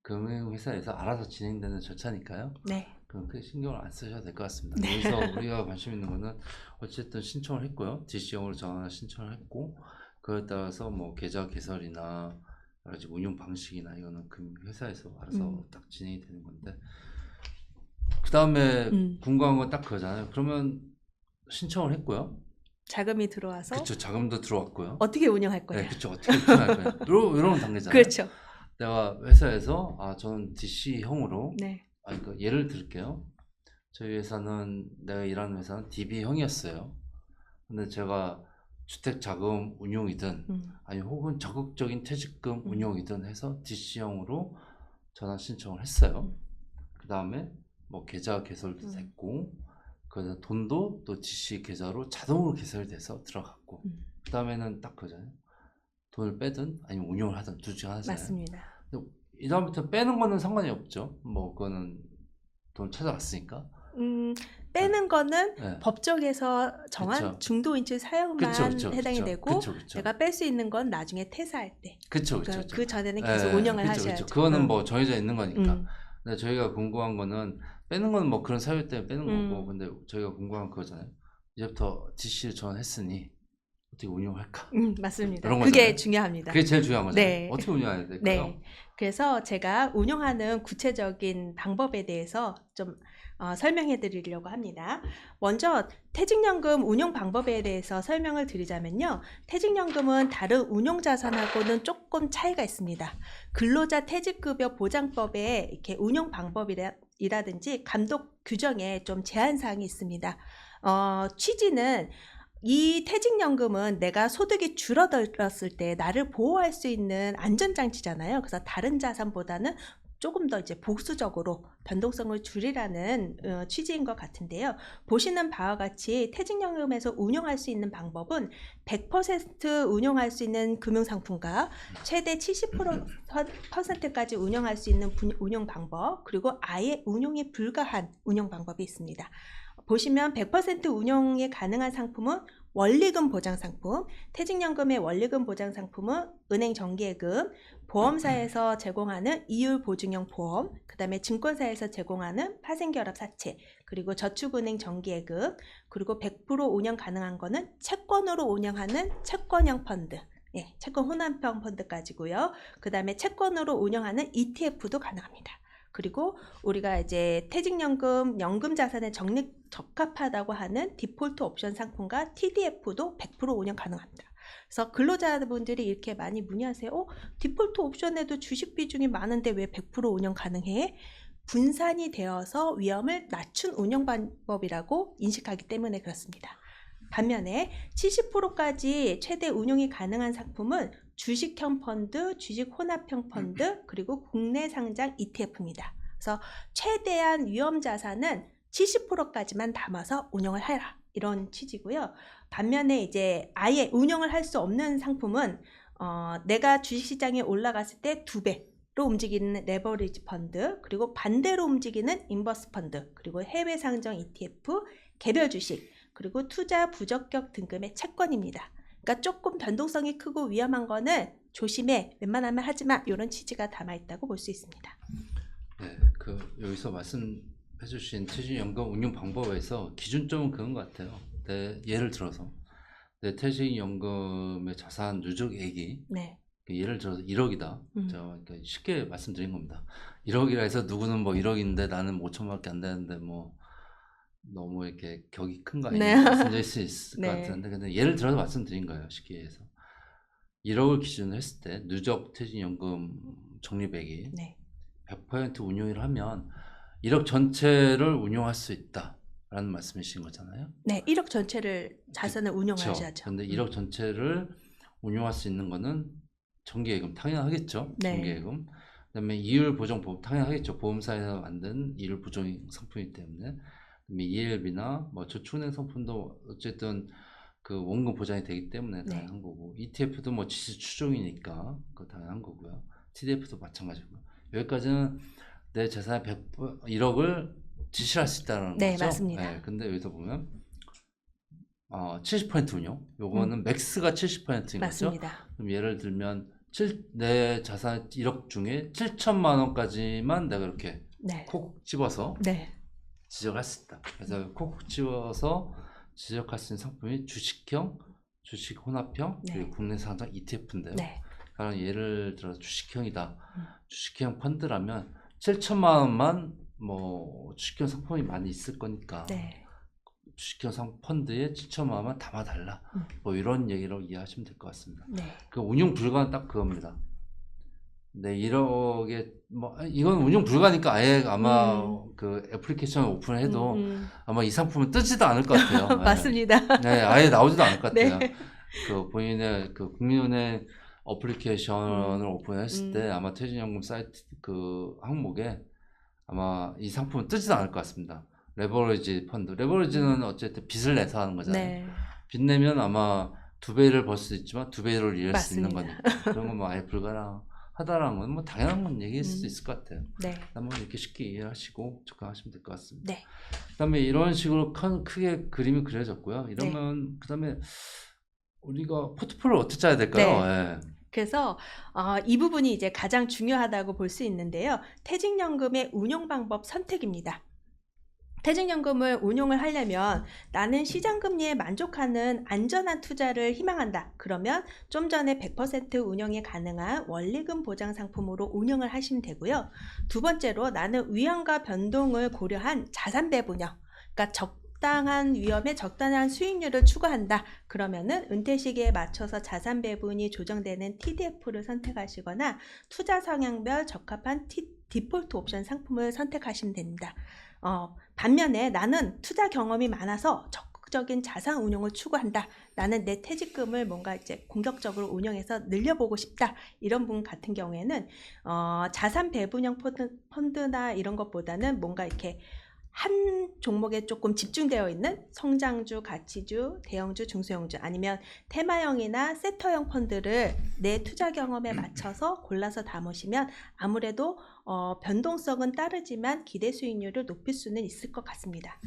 금융회사에서 알아서 진행되는 절차니까요. 네. 그럼 크게 신경을 안 쓰셔도 될 것 같습니다. 그래서 우리가 관심 있는 거는 어쨌든 신청을 했고요. DC형으로 전환을 신청을 했고 그에 따라서 뭐 계좌 개설이나 여러 가지 운용 방식이나 이거는 금융회사에서 알아서 딱 진행이 되는 건데 그 다음에 궁금한 건 딱 그거잖아요. 그러면 신청을 했고요. 자금이 들어와서 그쵸, 자금도 들어왔고요. 어떻게 운영할 거냐. 네, 그쵸. 어떻게 운영할 거냐. 이런 단계잖아요. 그렇죠. 내가 회사에서 저는 DC형으로 네. 그러니까 예를 들게요. 저희 회사는 내가 일하는 회사는 DB형이었어요. 근데 제가 주택 자금 운용이든 아니 혹은 적극적인 퇴직금 운용이든 해서 DC형으로 전환 신청을 했어요. 그 다음에 뭐 계좌 개설도 됐고 그래서 돈도 또 DC 계좌로 자동으로 개설돼서 들어갔고 그 다음에는 딱 그거잖아요. 돈을 빼든 아니면 운용을 하든 둘 중 하나잖아요. 맞습니다. 이 다음부터 빼는 거는 상관이 없죠. 뭐 그거는 돈 찾아갔으니까. 빼는 거는 네. 법정에서 정한 그쵸. 중도인출 사용만 해당이 되고 그쵸. 내가 뺄 수 있는 건 나중에 퇴사할 때. 그쵸. 그 전에는 계속 운영을 하셔야죠. 그거는 뭐 정해져 있는 거니까. 근데 저희가 궁금한 거는 빼는 건 뭐 그런 사유 때문에 빼는 거고 근데 저희가 궁금한 그거잖아요. 이제부터 DC를 전환했으니 어떻게 운영할까? 맞습니다. 이런 그게 거잖아요. 중요합니다. 그게 제일 중요한 거잖아요. 네. 어떻게 운영해야 될까요? 네. 그래서 제가 운영하는 구체적인 방법에 대해서 좀 설명해 드리려고 합니다. 먼저 퇴직연금 운용 방법에 대해서 설명을 드리자면요. 퇴직연금은 다른 운용자산하고는 조금 차이가 있습니다. 근로자 퇴직급여 보장법에 이렇게 운용 방법이라든지 감독 규정에 좀 제한사항이 있습니다. 취지는 이 퇴직연금은 내가 소득이 줄어들었을 때 나를 보호할 수 있는 안전장치잖아요. 그래서 다른 자산보다는 조금 더 이제 보수적으로 변동성을 줄이라는 취지인 것 같은데요. 보시는 바와 같이 퇴직연금에서 운용할 수 있는 방법은 100% 운용할 수 있는 금융상품과 최대 70%까지 운용할 수 있는 운용 방법, 그리고 아예 운용이 불가한 운용 방법이 있습니다. 보시면 100% 운용이 가능한 상품은 원리금 보장 상품, 퇴직연금의 원리금 보장 상품은 은행 정기예금, 보험사에서 제공하는 이율 보증형 보험, 그 다음에 증권사에서 제공하는 파생결합 사채, 그리고 저축은행 정기예금, 그리고 100% 운영 가능한 거는 채권으로 운영하는 채권형 펀드, 채권 혼합형 펀드까지고요. 그 다음에 채권으로 운영하는 ETF도 가능합니다. 그리고 우리가 이제 퇴직연금, 연금자산에 적합하다고 하는 디폴트 옵션 상품과 TDF도 100% 운영 가능합니다. 그래서 근로자분들이 이렇게 많이 문의하세요. 디폴트 옵션에도 주식 비중이 많은데 왜 100% 운영 가능해? 분산이 되어서 위험을 낮춘 운영 방법이라고 인식하기 때문에 그렇습니다. 반면에 70%까지 최대 운용이 가능한 상품은 주식형 펀드, 주식 혼합형 펀드, 그리고 국내 상장 ETF입니다. 그래서 최대한 위험 자산은 70%까지만 담아서 운영을 해라. 이런 취지고요. 반면에 이제 아예 운영을 할 수 없는 상품은 내가 주식시장에 올라갔을 때 2배로 움직이는 레버리지 펀드, 그리고 반대로 움직이는 인버스 펀드, 그리고 해외 상장 ETF, 개별 주식, 그리고 투자 부적격 등급의 채권입니다. 그러니까 조금 변동성이 크고 위험한 거는 조심해, 웬만하면 하지마, 이런 취지가 담아있다고 볼 수 있습니다. 네, 여기서 말씀해주신 퇴직연금 운용 방법에서 기준점은 그런 것 같아요. 예를 들어서 내 퇴직연금의 자산 누적액이 예를 들어서 1억이다. 그러니까 쉽게 말씀드린 겁니다. 1억이라 해서 누구는 뭐 1억인데 나는 5천밖에 안 되는데 뭐 너무 이렇게 격이 큰 거 네. 아니냐 말씀드릴 수 있을 것 네. 같은데 근데 예를 들어서 말씀드린 거예요. 쉽게 해서 1억을 기준으로 했을 때 누적 퇴직연금 적립액이 네. 100% 운용을 하면 1억 전체를 운용할 수 있다라는 말씀이신 거잖아요. 네, 1억 전체를 자산을 그렇죠. 운용하셔야죠. 근데 1억 전체를 운용할 수 있는 거는 정기예금 당연하겠죠. 네. 정기예금. 그다음에 이율 보정 보험 당연하겠죠. 보험사에서 만든 이율 보정 상품이기 때문에. 그다음에 ELB나 뭐 저축은행 상품도 어쨌든 그 원금 보장이 되기 때문에 네. 당연한 거고 ETF도 뭐 지수 추종이니까 그거 당연한 거고요. TDF도 마찬가지고요. 여기까지는 내 재산의 1억을 지시할 수 있다는 네, 거죠. 맞습니다. 네, 근데 여기서 보면 70% 운용. 요거는 맥스가 70%인 거죠. 맞습니다. 그럼 예를 들면 내 자산 1억 중에 7천만 원까지만 내가 이렇게 네. 콕 집어서 네. 지적할 수 있다. 그래서 콕 집어서 지적할 수 있는 상품이 주식형, 주식 혼합형, 네. 그리고 국내 상장 ETF인데요. 네. 가령 예를 들어 주식형이다. 주식형 펀드라면 7천만 원만 뭐 주식형 상품이 많이 있을 거니까 네. 주식형 펀드에 7천만 원만 담아달라. 뭐 이런 얘기로 이해하시면 될 것 같습니다. 네. 그 운용 불가는 딱 그겁니다. 네, 1억에 뭐 이건 운용 불가니까 아예 아마 그 애플리케이션을 오픈해도 아마 이 상품은 뜨지도 않을 것 같아요. 네. 맞습니다. 네, 아예 나오지도 않을 것 네. 같아요. 그 본인의 그 국민은행 어플리케이션을 오픈했을 때 아마 퇴직연금 사이트 그 항목에 아마 이 상품은 뜨지도 않을 것 같습니다. 레버리지 펀드. 레버리지는 어쨌든 빚을 내서 하는 거잖아요. 네. 빚 내면 아마 2배를 벌 수 있지만 2배를 잃을 수 있는 맞습니다. 거니까. 그런 건 뭐 아예 불가능하다라는 건 뭐 당연한 건 얘기일 수도 있을 것 같아요. 네. 한번 이렇게 쉽게 이해하시고 접근하시면 될 것 같습니다. 네. 그다음에 이런 식으로 크게 그림이 그려졌고요. 이러면 그다음에 우리가 포트폴리오를 어떻게 짜야 될까요? 네. 그래서 이 부분이 이제 가장 중요하다고 볼 수 있는데요. 퇴직연금의 운용 방법 선택입니다. 퇴직연금을 운용을 하려면 나는 시장금리에 만족하는 안전한 투자를 희망한다. 그러면 좀 전에 100% 운영이 가능한 원리금 보장 상품으로 운영을 하시면 되고요. 두 번째로 나는 위험과 변동을 고려한 자산 배분형. 그러니까 적당한 위험에 적당한 수익률을 추구한다. 그러면은 은퇴 시기에 맞춰서 자산 배분이 조정되는 TDF를 선택하시거나 투자 성향별 적합한 디폴트 옵션 상품을 선택하시면 됩니다. 반면에 나는 투자 경험이 많아서 적극적인 자산 운용을 추구한다. 나는 내 퇴직금을 뭔가 이제 공격적으로 운영해서 늘려보고 싶다. 이런 분 같은 경우에는 자산 배분형 펀드나 이런 것보다는 뭔가 이렇게 한 종목에 조금 집중되어 있는 성장주, 가치주, 대형주, 중소형주 아니면 테마형이나 세터형 펀드를 내 투자 경험에 맞춰서 골라서 담으시면 아무래도 변동성은 따르지만 기대 수익률을 높일 수는 있을 것 같습니다.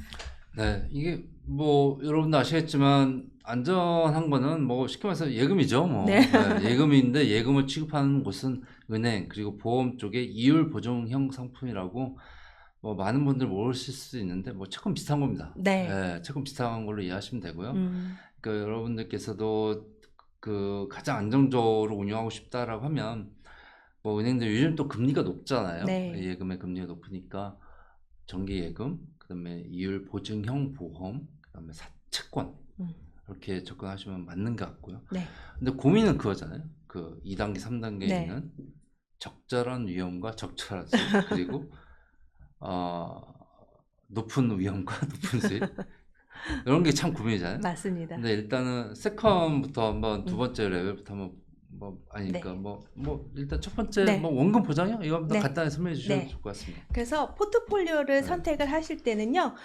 네, 이게 뭐 여러분도 아시겠지만 안전한 거는 뭐 쉽게 말해서 예금이죠. 뭐 네. 예금인데 예금을 취급하는 곳은 은행 그리고 보험 쪽에 이율 보증형 상품이라고 뭐 많은 분들 모르실 수도 있는데 뭐 채권 비슷한 겁니다. 네. 채권 비슷한 걸로 이해하시면 되고요. 그러니까 여러분들께서도 그 가장 안정적으로 운영하고 싶다라고 하면 뭐 은행들 요즘 또 금리가 높잖아요. 네. 예금의 금리가 높으니까 정기예금, 그다음에 이율 보증형 보험, 그다음에 채권 이렇게 접근하시면 맞는 것 같고요. 네. 근데 고민은 그거잖아요. 그 2단계, 3단계에 네. 있는 적절한 위험과 적절한 수익 그리고 높은 위험과 높은 수익 이런 게 참 고민이잖아요. 맞습니다. 근데 일단은 세컨부터 한번 두 번째 레벨부터 한번 네. 뭐 일단 첫 번째 네. 뭐 원금 보장이요? 이거 한번 네. 간단히 설명해 주셔도 네. 좋을 것 같습니다. 그래서 포트폴리오를 선택을 하실 때는요.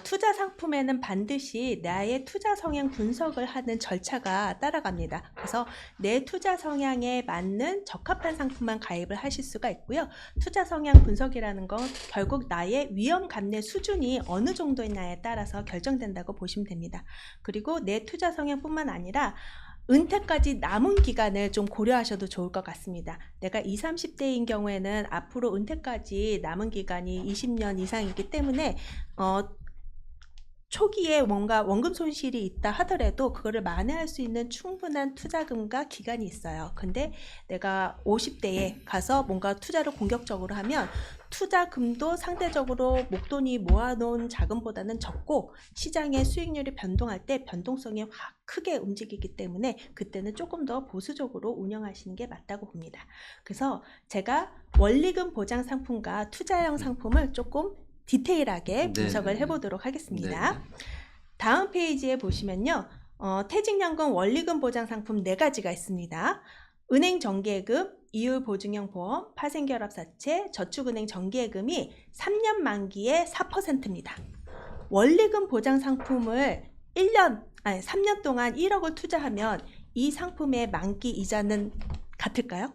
투자 상품에는 반드시 나의 투자 성향 분석을 하는 절차가 따라갑니다. 그래서 내 투자 성향에 맞는 적합한 상품만 가입을 하실 수가 있고요. 투자 성향 분석이라는 건 결국 나의 위험 감내 수준이 어느 정도이냐에 따라서 결정된다고 보시면 됩니다. 그리고 내 투자 성향뿐만 아니라 은퇴까지 남은 기간을 좀 고려하셔도 좋을 것 같습니다. 내가 20, 30대인 경우에는 앞으로 은퇴까지 남은 기간이 20년 이상이기 때문에 초기에 뭔가 원금 손실이 있다 하더라도 그거를 만회할 수 있는 충분한 투자금과 기간이 있어요. 근데 내가 50대에 가서 뭔가 투자를 공격적으로 하면 투자금도 상대적으로 목돈이 모아놓은 자금보다는 적고 시장의 수익률이 변동할 때 변동성이 확 크게 움직이기 때문에 그때는 조금 더 보수적으로 운영하시는 게 맞다고 봅니다. 그래서 제가 원리금 보장 상품과 투자형 상품을 조금 디테일하게 분석을 해보도록 하겠습니다. 네네. 다음 페이지에 보시면요. 퇴직연금 원리금 보장 상품 4가지가 있습니다. 은행 정기예금, 이율 보증형 보험, 파생결합사채, 저축은행 정기예금이 3년 만기에 4%입니다. 원리금 보장 상품을 3년 동안 1억을 투자하면 이 상품의 만기 이자는 같을까요?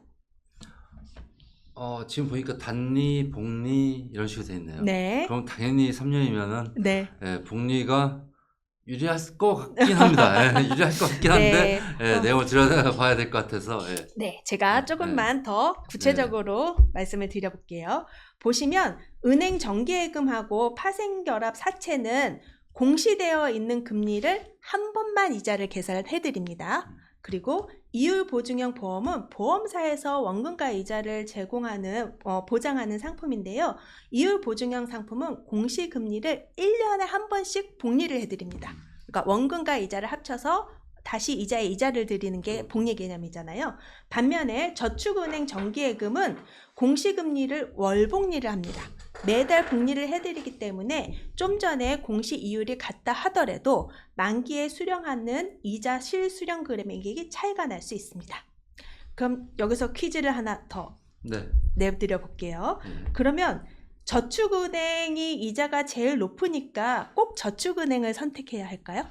지금 보니까 단리, 복리 이런 식으로 돼 있네요. 네. 그럼 당연히 3년이면은 네. 복리가 유리할 것 같긴 합니다. 유리할 것 같긴 한데 내용을 들여다봐야 될 것 같아서. 네, 제가 조금만 더 구체적으로 말씀을 드려볼게요. 보시면 은행 정기예금하고 파생결합 사채는 공시되어 있는 금리를 한 번만 이자를 계산해 드립니다. 그리고 이율 보증형 보험은 보험사에서 원금과 이자를 제공하는 보장하는 상품인데요. 이율 보증형 상품은 공시금리를 1년에 한 번씩 복리를 해드립니다. 그러니까 원금과 이자를 합쳐서 다시 이자에 이자를 드리는 게 복리 개념이잖아요. 반면에 저축은행 정기예금은 공시금리를 월복리를 합니다. 매달 복리를 해드리기 때문에 좀 전에 공시 이율이 같다 하더라도 만기에 수령하는 이자 실수령 금액이 차이가 날 수 있습니다. 그럼 여기서 퀴즈를 하나 더 내드려 볼게요. 그러면 저축은행이 이자가 제일 높으니까 꼭 저축은행을 선택해야 할까요?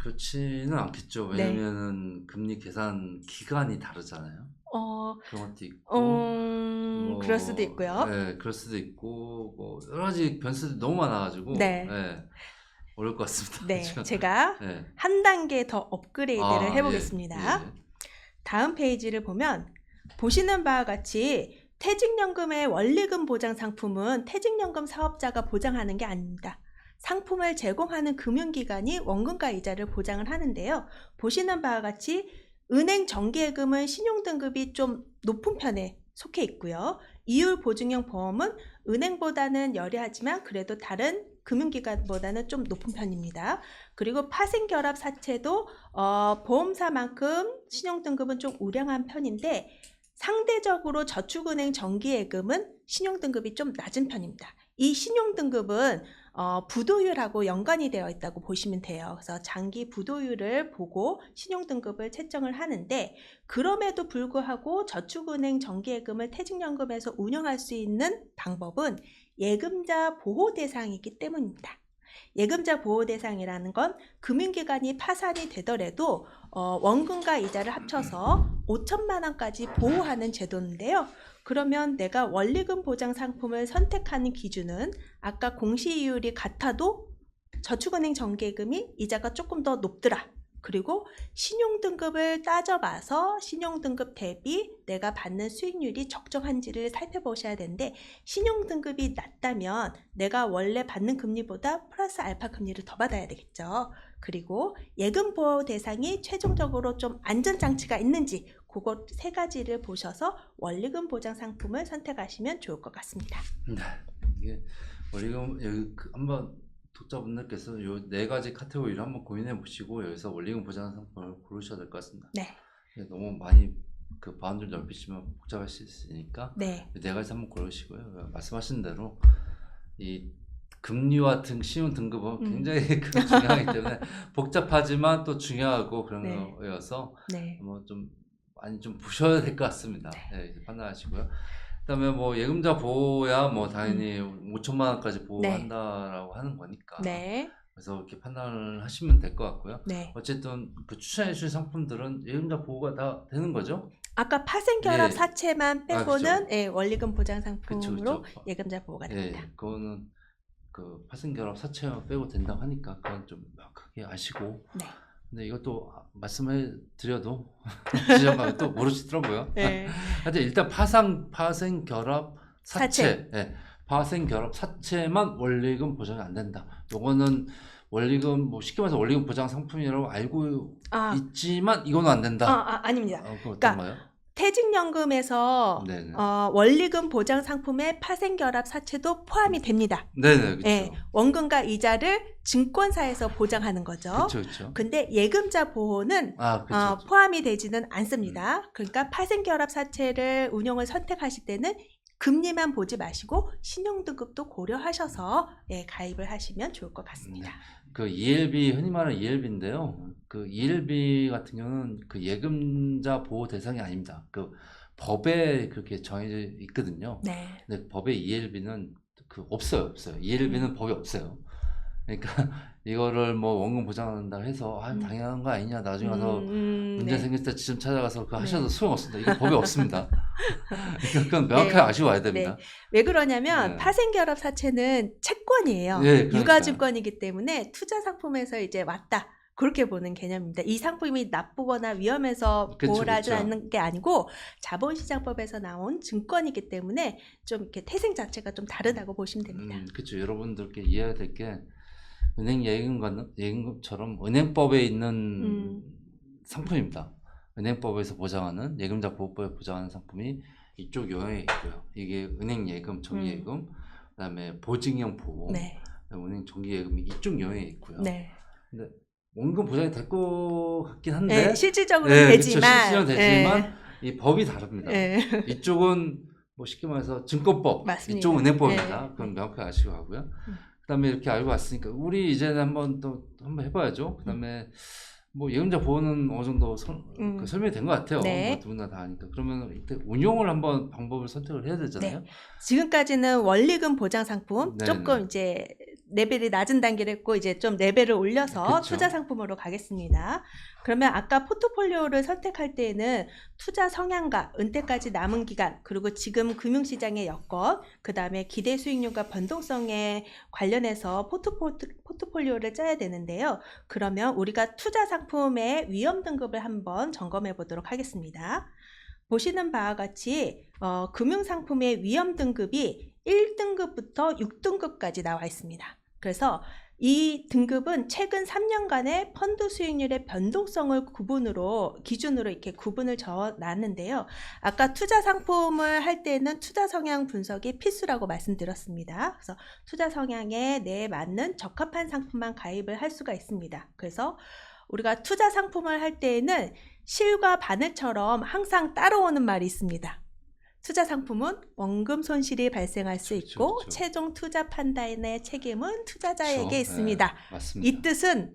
그렇지는 않겠죠. 왜냐면은 금리 계산 기간이 다르잖아요. 그런 것도 있고 그럴 수도 있고요. 네, 그럴 수도 있고 뭐 여러 가지 변수들이 너무 많아가지고 어려울 것 같습니다. 네, 제가 한 단계 더 업그레이드를 해보겠습니다. 다음 페이지를 보면 보시는 바와 같이 퇴직연금의 원리금 보장 상품은 퇴직연금 사업자가 보장하는 게 아닙니다. 상품을 제공하는 금융기관이 원금과 이자를 보장을 하는데요. 보시는 바와 같이 은행 정기예금은 신용등급이 좀 높은 편에 속해 있고요. 이율 보증형 보험은 은행보다는 여리하지만 그래도 다른 금융기관보다는 좀 높은 편입니다. 그리고 파생결합 사채도 보험사만큼 신용등급은 좀 우량한 편인데 상대적으로 저축은행 정기예금은 신용등급이 좀 낮은 편입니다. 이 신용등급은 부도율하고 연관이 되어 있다고 보시면 돼요. 그래서 장기 부도율을 보고 신용등급을 채정을 하는데 그럼에도 불구하고 저축은행 정기예금을 퇴직연금에서 운영할 수 있는 방법은 예금자 보호 대상이기 때문입니다. 예금자 보호 대상이라는 건 금융기관이 파산이 되더라도 원금과 이자를 합쳐서 5천만 원까지 보호하는 제도인데요. 그러면 내가 원리금 보장 상품을 선택하는 기준은 아까 공시이율이 같아도 저축은행 정기예금이 이자가 조금 더 높더라. 그리고 신용등급을 따져봐서 신용등급 대비 내가 받는 수익률이 적정한지를 살펴보셔야 되는데 신용등급이 낮다면 내가 원래 받는 금리보다 플러스 알파 금리를 더 받아야 되겠죠. 그리고 예금 보호 대상이 최종적으로 좀 안전장치가 있는지 그것 3가지를 보셔서 원리금 보장 상품을 선택하시면 좋을 것 같습니다. 네, 이게 원리금 여기 한번 독자분들께서 요 4가지 카테고리를 한번 고민해 보시고 여기서 원리금 보장 상품을 고르셔야 될 것 같습니다. 네. 너무 많이 그 바운드를 넓히시면 복잡할 수 있으니까 4가지 한번 고르시고요. 말씀하신 대로 이 금리와 신용 등급은 굉장히 중요하기 때문에 복잡하지만 또 중요하고 그런 거여서 뭐 좀 많이 좀 보셔야 될 것 같습니다. 판단하시고요. 그다음에 뭐 예금자 보호야 뭐 당연히 5천만 원까지 보호한다라고 하는 거니까 그래서 이렇게 판단을 하시면 될 것 같고요. 어쨌든 그 추천해 주신 상품들은 예금자 보호가 다 되는 거죠? 아까 파생결합 사채만 빼고는 그렇죠. 원리금 보장 상품으로 예금자 보호가 됩니다. 그거는 그 파생결합 사채 빼고 된다고 하니까 그건 좀 명확하게 아시고. 근데 이것도 말씀해 드려도 지점가면 또 모르시더라고요. 하여튼 일단 파생결합 사채. 파생결합 사채만 원리금 보장이 안 된다. 요거는 원리금 뭐 쉽게 말해서 원리금 보장 상품이라고 알고 아, 있지만 이거는 안 된다. 아닙니다. 그거 그러니까 어떤가요? 퇴직연금에서 네네. 원리금 보장 상품에 파생결합 사채도 포함이 됩니다. 네네, 그렇죠. 예, 원금과 이자를 증권사에서 보장하는 거죠. 그렇죠, 그렇죠. 근데 예금자 보호는 그렇죠. 포함이 되지는 않습니다. 그러니까 파생결합 사채를 운용을 선택하실 때는 금리만 보지 마시고 신용등급도 고려하셔서 가입을 하시면 좋을 것 같습니다. 그 ELB 흔히 말하는 ELB인데요. 그 ELB 같은 경우는 그 예금자 보호 대상이 아닙니다. 그 법에 그렇게 정해져 있거든요. 네. 근데 법에 ELB는 그 없어요. ELB는 법이 없어요. 그러니까 이거를 뭐 원금 보장한다 해서 당연한 거 아니냐, 나중에 가서 문제 네. 생길 때 지금 찾아가서 그거 네. 하셔도 소용없습니다. 이거 법에 없습니다. 그러니까 그건 명확하게 아시고 와야 됩니다. 왜 그러냐면 네. 파생결합 사채는 채권이에요. 네, 그러니까요. 유가증권이기 때문에 투자 상품에서 이제 왔다. 그렇게 보는 개념입니다. 이 상품이 나쁘거나 위험해서 그쵸, 보호를 하지 그쵸. 않는 게 아니고 자본시장법에서 나온 증권이기 때문에 좀 이렇게 태생 자체가 좀 다르다고 보시면 됩니다. 그렇죠. 여러분들께 이해해야 될 게 은행 예금처럼 은행법에 있는 상품입니다. 은행법에서 보장하는 예금자 보호법에 보장하는 상품이 이쪽 영역에 있고요. 이게 은행 예금, 정기 예금, 그다음에 보증형 보험, 네. 은행 정기 예금이 이쪽 영역에 있고요. 네. 근데 원금 보장이 될 것 같긴 한데 네, 실질적으로 그쵸. 되지만, 실질적으로 되지만 이 법이 다릅니다. 네. 이쪽은 뭐 쉽게 말해서 증권법, 맞습니다. 이쪽은 은행법입니다. 네. 그건 명확하게 아시고 하고요. 그다음에 이렇게 알고 왔으니까 우리 이제는 한번 해봐야죠. 그다음에 뭐 예금자 보호는 어느 정도 그 설명이 된 것 같아요. 네. 뭐 누구나 다 하니까. 그러면 이때 운용을 한번 방법을 선택을 해야 되잖아요. 지금까지는 원리금 보장 상품 네, 조금 이제 레벨이 낮은 단계를 했고 이제 좀 레벨을 올려서 그쵸. 투자 상품으로 가겠습니다. 그러면 아까 포트폴리오를 선택할 때에는 투자 성향과 은퇴까지 남은 기간 그리고 지금 금융시장의 여건 그 다음에 기대 수익률과 변동성에 관련해서 포트폴리오를 짜야 되는데요. 그러면 우리가 투자 상품의 위험 등급을 한번 점검해 보도록 하겠습니다. 보시는 바와 같이 금융상품의 위험 등급이 1등급부터 6등급까지 나와 있습니다. 그래서 이 등급은 최근 3년간의 펀드 수익률의 변동성을 기준으로 이렇게 구분을 적어놨는데요. 아까 투자 상품을 할 때는 투자 성향 분석이 필수라고 말씀드렸습니다. 그래서 투자 성향에 내 맞는 적합한 상품만 가입을 할 수가 있습니다. 그래서 우리가 투자 상품을 할 때에는 실과 바늘처럼 항상 따라오는 말이 있습니다. 투자 상품은 원금 손실이 발생할 수 있고 그렇죠. 최종 투자 판단의 책임은 투자자에게 그렇죠. 있습니다. 네, 맞습니다. 이 뜻은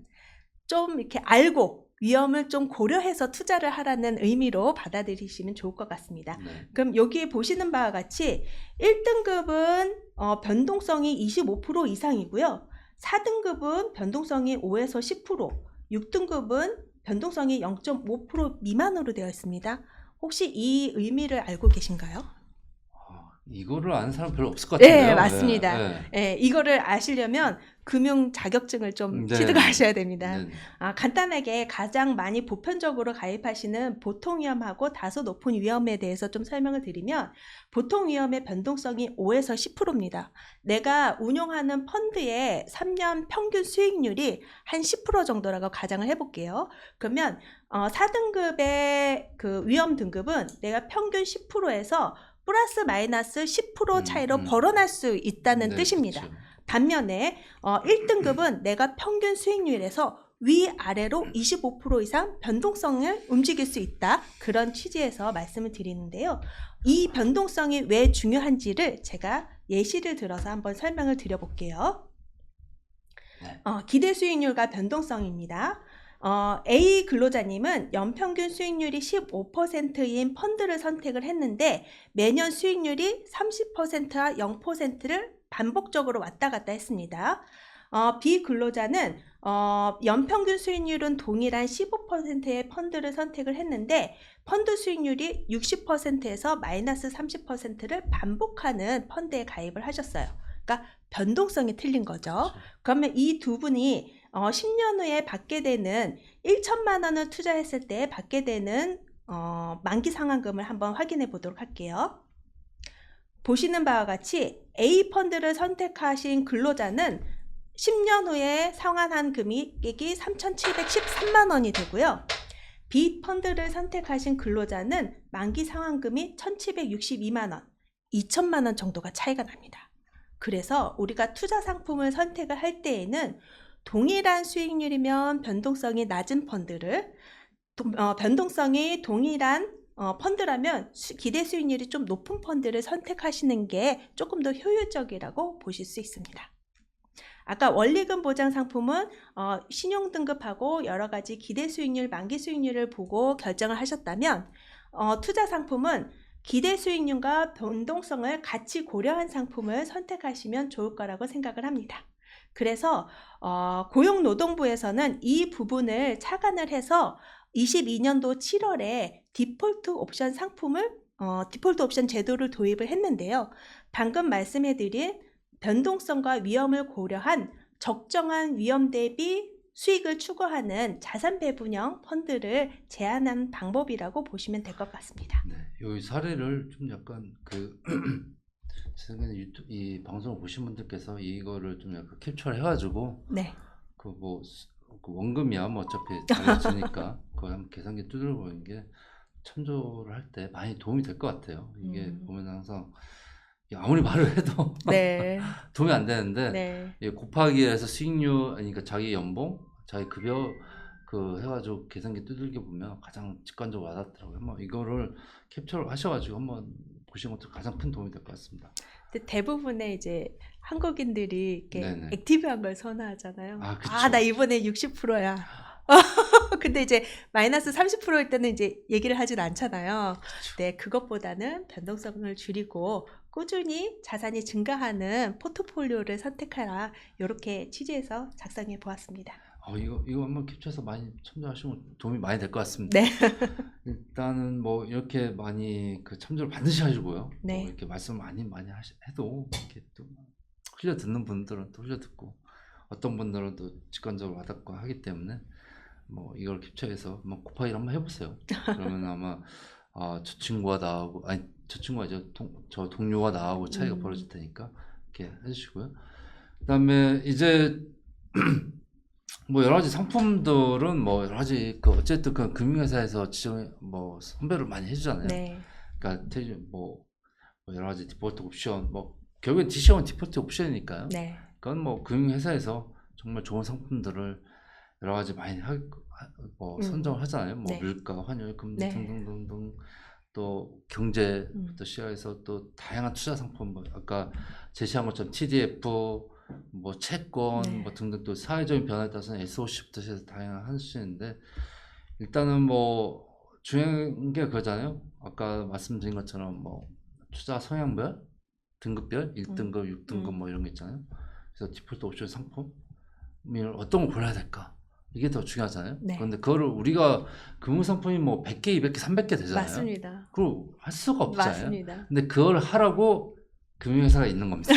좀 이렇게 알고 위험을 좀 고려해서 투자를 하라는 의미로 받아들이시면 좋을 것 같습니다. 네. 그럼 여기 보시는 바와 같이 1등급은 변동성이 25% 이상이고요. 4등급은 변동성이 5에서 10%, 6등급은 변동성이 0.5% 미만으로 되어 있습니다. 혹시 이 의미를 알고 계신가요? 이거를 아는 사람 별로 없을 것 같은데요. 네, 맞습니다. 네. 네, 이거를 아시려면 금융 자격증을 좀 네. 취득하셔야 됩니다. 네. 간단하게 가장 많이 보편적으로 가입하시는 보통 위험하고 다소 높은 위험에 대해서 좀 설명을 드리면 보통 위험의 변동성이 5에서 10%입니다. 내가 운용하는 펀드의 3년 평균 수익률이 한 10% 정도라고 가정을 해볼게요. 그러면 4등급의 그 위험 등급은 내가 평균 10%에서 플러스 마이너스 10% 차이로 벌어날 수 있다는 네, 뜻입니다. 그렇죠. 반면에 1등급은 내가 평균 수익률에서 위아래로 25% 이상 변동성을 움직일 수 있다. 그런 취지에서 말씀을 드리는데요. 이 변동성이 왜 중요한지를 제가 예시를 들어서 한번 설명을 드려볼게요. 기대 수익률과 변동성입니다. A 근로자님은 연평균 수익률이 15%인 펀드를 선택을 했는데 매년 수익률이 30%와 0%를 반복적으로 왔다 갔다 했습니다. B 근로자는 연평균 수익률은 동일한 15%의 펀드를 선택을 했는데 펀드 수익률이 60%에서 마이너스 30%를 반복하는 펀드에 가입을 하셨어요. 그러니까 변동성이 틀린 거죠. 그러면 이 두 분이 10년 후에 받게 되는 1천만 원을 투자했을 때 받게 되는 만기 상환금을 한번 확인해 보도록 할게요. 보시는 바와 같이 A 펀드를 선택하신 근로자는 10년 후에 상환한 금액이 3,713만 원이 되고요. 빚 펀드를 선택하신 근로자는 만기 상환금이 1,762만 원, 2천만 원 정도가 차이가 납니다. 그래서 우리가 투자 상품을 선택을 할 때에는 동일한 수익률이면 변동성이 낮은 펀드를, 변동성이 동일한 펀드라면 기대 수익률이 좀 높은 펀드를 선택하시는 게 조금 더 효율적이라고 보실 수 있습니다. 아까 원리금 보장 상품은 신용 등급하고 여러 가지 기대 수익률, 만기 수익률을 보고 결정을 하셨다면 투자 상품은 기대 수익률과 변동성을 같이 고려한 상품을 선택하시면 좋을 거라고 생각을 합니다. 그래서 고용노동부에서는 이 부분을 차관을 해서 22년도 7월에 디폴트 옵션 상품을 디폴트 옵션 제도를 도입을 했는데요. 방금 말씀해드린 변동성과 위험을 고려한 적정한 위험 대비 수익을 추구하는 자산 배분형 펀드를 제안한 방법이라고 보시면 될 것 같습니다. 네, 이 사례를 좀 약간 제 생각에 이 방송을 보신 분들께서 이거를 좀 약간 캡처를 해가지고 네. 그 원금이야 뭐 어차피 잘해주니까 그거 한번 계산기 두드려 보는 게 참조를 할 때 많이 도움이 될 것 같아요. 이게 보면 항상 아무리 말을 해도 네. 도움이 안 되는데 네. 이 곱하기 해서 수익률 그러니까 자기 연봉, 자기 급여 그 해가지고 계산기 두들겨 보면 가장 직관적으로 와닿더라고요. 한번 이거를 캡처를 하셔가지고 한번 보시는 것도 가장 큰 도움이 될 것 같습니다. 근데 대부분의 이제 한국인들이 이렇게 네네. 액티브한 걸 선호하잖아요. 아, 그쵸. 나 이번에 60%야. 근데 이제 마이너스 30%일 때는 이제 얘기를 하진 않잖아요. 네, 그것보다는 변동성을 줄이고 꾸준히 자산이 증가하는 포트폴리오를 선택하라. 이렇게 취지해서 작성해 보았습니다. 이거 한번 캡처해서 많이 참조하시면 도움이 많이 될 것 같습니다. 네. 일단은 뭐 이렇게 많이 그 참조를 반드시 하시고요. 네. 뭐 이렇게 말씀 많이 해도 이렇게 또 흘려 듣는 분들은 또 흘려 듣고 어떤 분들은 또 직관적으로 와닿고 하기 때문에 뭐 이걸 캡처해서 한번 곱하기를 한번 해보세요. 그러면 아마 저 친구가 나하고 저 친구가 이제 저 동료가 나하고 차이가 벌어질 테니까 이렇게 해주시고요. 그다음에 이제 뭐 여러 가지 상품들은 뭐 여러 가지 어쨌든 그 금융회사에서 뭐 선별을 많이 해주잖아요. 네. 그러니까 뭐 여러 가지 디폴트 옵션 뭐 결국엔 DC형은 디폴트 옵션이니까요. 네. 그건 뭐 금융회사에서 정말 좋은 상품들을 여러 가지 많이 선정을 하잖아요. 뭐 네. 물가, 환율, 금리 네. 등등등등 또 경제부터 시작해서 또 다양한 투자 상품 뭐 아까 제시한 것처럼 TDF 뭐 채권 네. 뭐 등등 또 사회적인 변화에 따라서 SOC부터 해서 다양한 하시는데 일단은 뭐 중요한 게 그거잖아요. 아까 말씀드린 것처럼 뭐 투자 성향별, 등급별, 1등급, 6등급 뭐 이런 거 있잖아요. 그래서 디폴트 옵션 상품을 어떤 걸 골라야 될까? 이게 더 중요하잖아요. 네. 그런데 그거를 우리가 금융상품이 뭐 100개, 200개, 300개 되잖아요. 맞습니다. 그걸 할 수가 없잖아요. 맞습니다. 근데 그걸 하라고 금융회사가 있는 겁니다.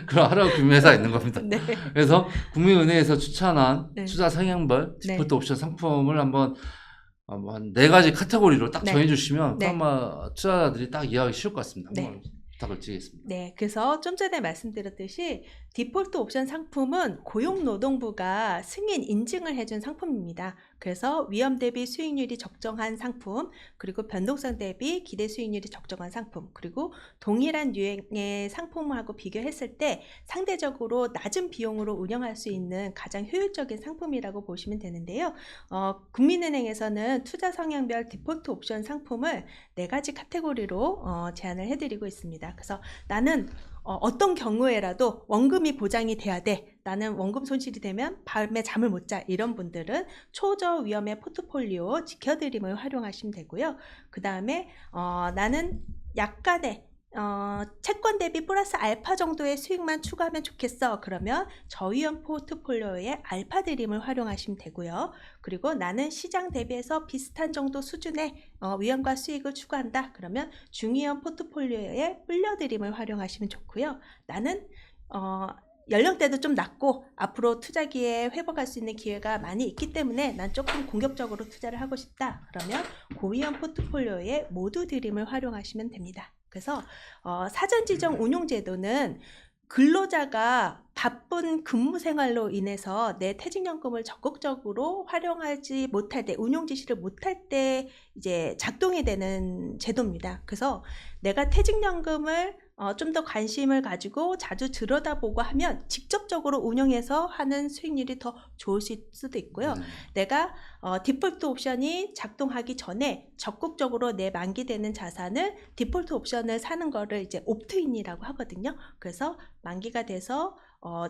그걸 하라고 금융회사가 있는 겁니다. 네. 그래서 국민은행에서 추천한 네. 투자 성향별 네. 디폴트 옵션 상품을 한번 한 4가지 카테고리로 딱 네. 정해주시면 네. 아마 투자자들이 딱 이해하기 쉬울 것 같습니다. 네. 한번 부탁을 드리겠습니다. 네, 그래서 좀 전에 말씀드렸듯이 디폴트 옵션 상품은 고용노동부가 승인 인증을 해준 상품입니다. 그래서 위험 대비 수익률이 적정한 상품, 그리고 변동성 대비 기대 수익률이 적정한 상품, 그리고 동일한 유형의 상품하고 비교했을 때 상대적으로 낮은 비용으로 운영할 수 있는 가장 효율적인 상품이라고 보시면 되는데요. 국민은행에서는 투자 성향별 디폴트 옵션 상품을 4가지 카테고리로 제안을 해드리고 있습니다. 그래서 나는 어떤 경우에라도 원금이 보장이 돼야 돼. 나는 원금 손실이 되면 밤에 잠을 못 자. 이런 분들은 초저 위험의 포트폴리오 지켜드림을 활용하시면 되고요. 그 다음에 나는 약간의 채권 대비 플러스 알파 정도의 수익만 추가하면 좋겠어. 그러면 저위험 포트폴리오의 알파 드림을 활용하시면 되고요. 그리고 나는 시장 대비해서 비슷한 정도 수준의 위험과 수익을 추구한다. 그러면 중위험 포트폴리오의 불려 드림을 활용하시면 좋고요. 나는 연령대도 좀 낮고 앞으로 투자기에 회복할 수 있는 기회가 많이 있기 때문에 난 조금 공격적으로 투자를 하고 싶다. 그러면 고위험 포트폴리오의 모두 드림을 활용하시면 됩니다. 그래서 사전 지정 운용 제도는 근로자가 바쁜 근무 생활로 인해서 내 퇴직연금을 적극적으로 활용하지 못할 때, 운용 지시를 못할 때 이제 작동이 되는 제도입니다. 그래서 내가 퇴직연금을 좀 더 관심을 가지고 자주 들여다보고 하면 직접적으로 운용해서 하는 수익률이 더 좋을 수도 있고요. 내가 디폴트 옵션이 작동하기 전에 적극적으로 내 만기되는 자산을 디폴트 옵션을 사는 거를 이제 옵트인이라고 하거든요. 그래서 만기가 돼서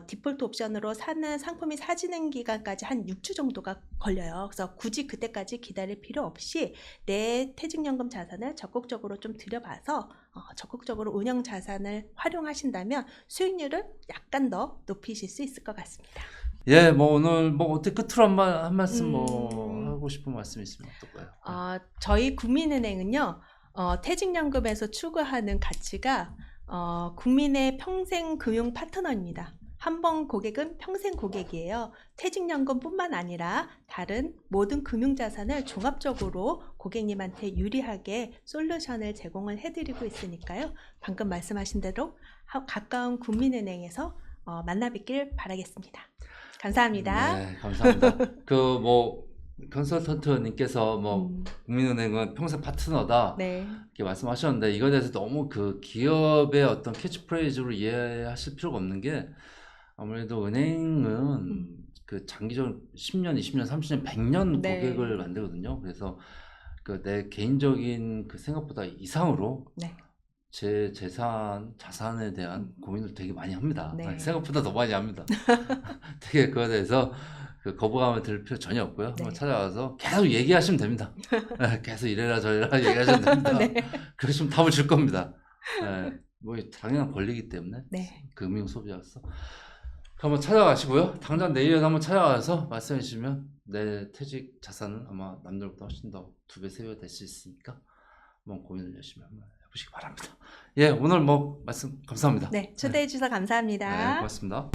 디폴트 옵션으로 사는 상품이 사지는 기간까지 한 6주 정도가 걸려요. 그래서 굳이 그때까지 기다릴 필요 없이 내 퇴직연금 자산을 적극적으로 좀 들여봐서 적극적으로 운영 자산을 활용하신다면 수익률을 약간 더 높이실 수 있을 것 같습니다. 예, 뭐 오늘 뭐 어떻게 끝으로 한 말씀 뭐 하고 싶은 말씀 있으면 어떨까요? 저희 국민은행은요, 퇴직연금에서 추구하는 가치가 국민의 평생 금융 파트너입니다. 한 번 고객은 평생 고객이에요. 퇴직연금뿐만 아니라 다른 모든 금융자산을 종합적으로 고객님한테 유리하게 솔루션을 제공을 해드리고 있으니까요. 방금 말씀하신 대로 가까운 국민은행에서 만나뵙길 바라겠습니다. 감사합니다. 네, 감사합니다. 그 뭐 컨설턴트님께서 뭐 국민은행은 평생 파트너다 네. 이렇게 말씀하셨는데 이거에 대해서 너무 그 기업의 어떤 캐치프레이즈로 이해하실 필요가 없는 게 아무래도 은행은 그 장기적으로 10년, 20년, 30년, 100년 네. 고객을 만들거든요. 그래서 그 내 개인적인 그 생각보다 이상으로 네. 제 자산에 대한 고민을 되게 많이 합니다. 네. 생각보다 더 많이 합니다. 되게 그거에 대해서 그 거부감을 들 필요 전혀 없고요. 네. 찾아와서 계속 얘기하시면 됩니다. 계속 이래라 저래라 얘기하시면 됩니다. 네. 그러시면 답을 줄 겁니다. 뭐 당연한 권리이기 때문에 네. 금융 소비자로서 한번 찾아가시고요. 당장 내일에 한번 찾아가서 말씀해 주시면 내 퇴직 자산은 아마 남들보다 훨씬 더 2배, 3배가 될 수 있으니까 한번 고민을 열심히 한번 해보시기 바랍니다. 예, 오늘 뭐 말씀 감사합니다. 네, 초대해 주셔서 감사합니다. 네, 고맙습니다.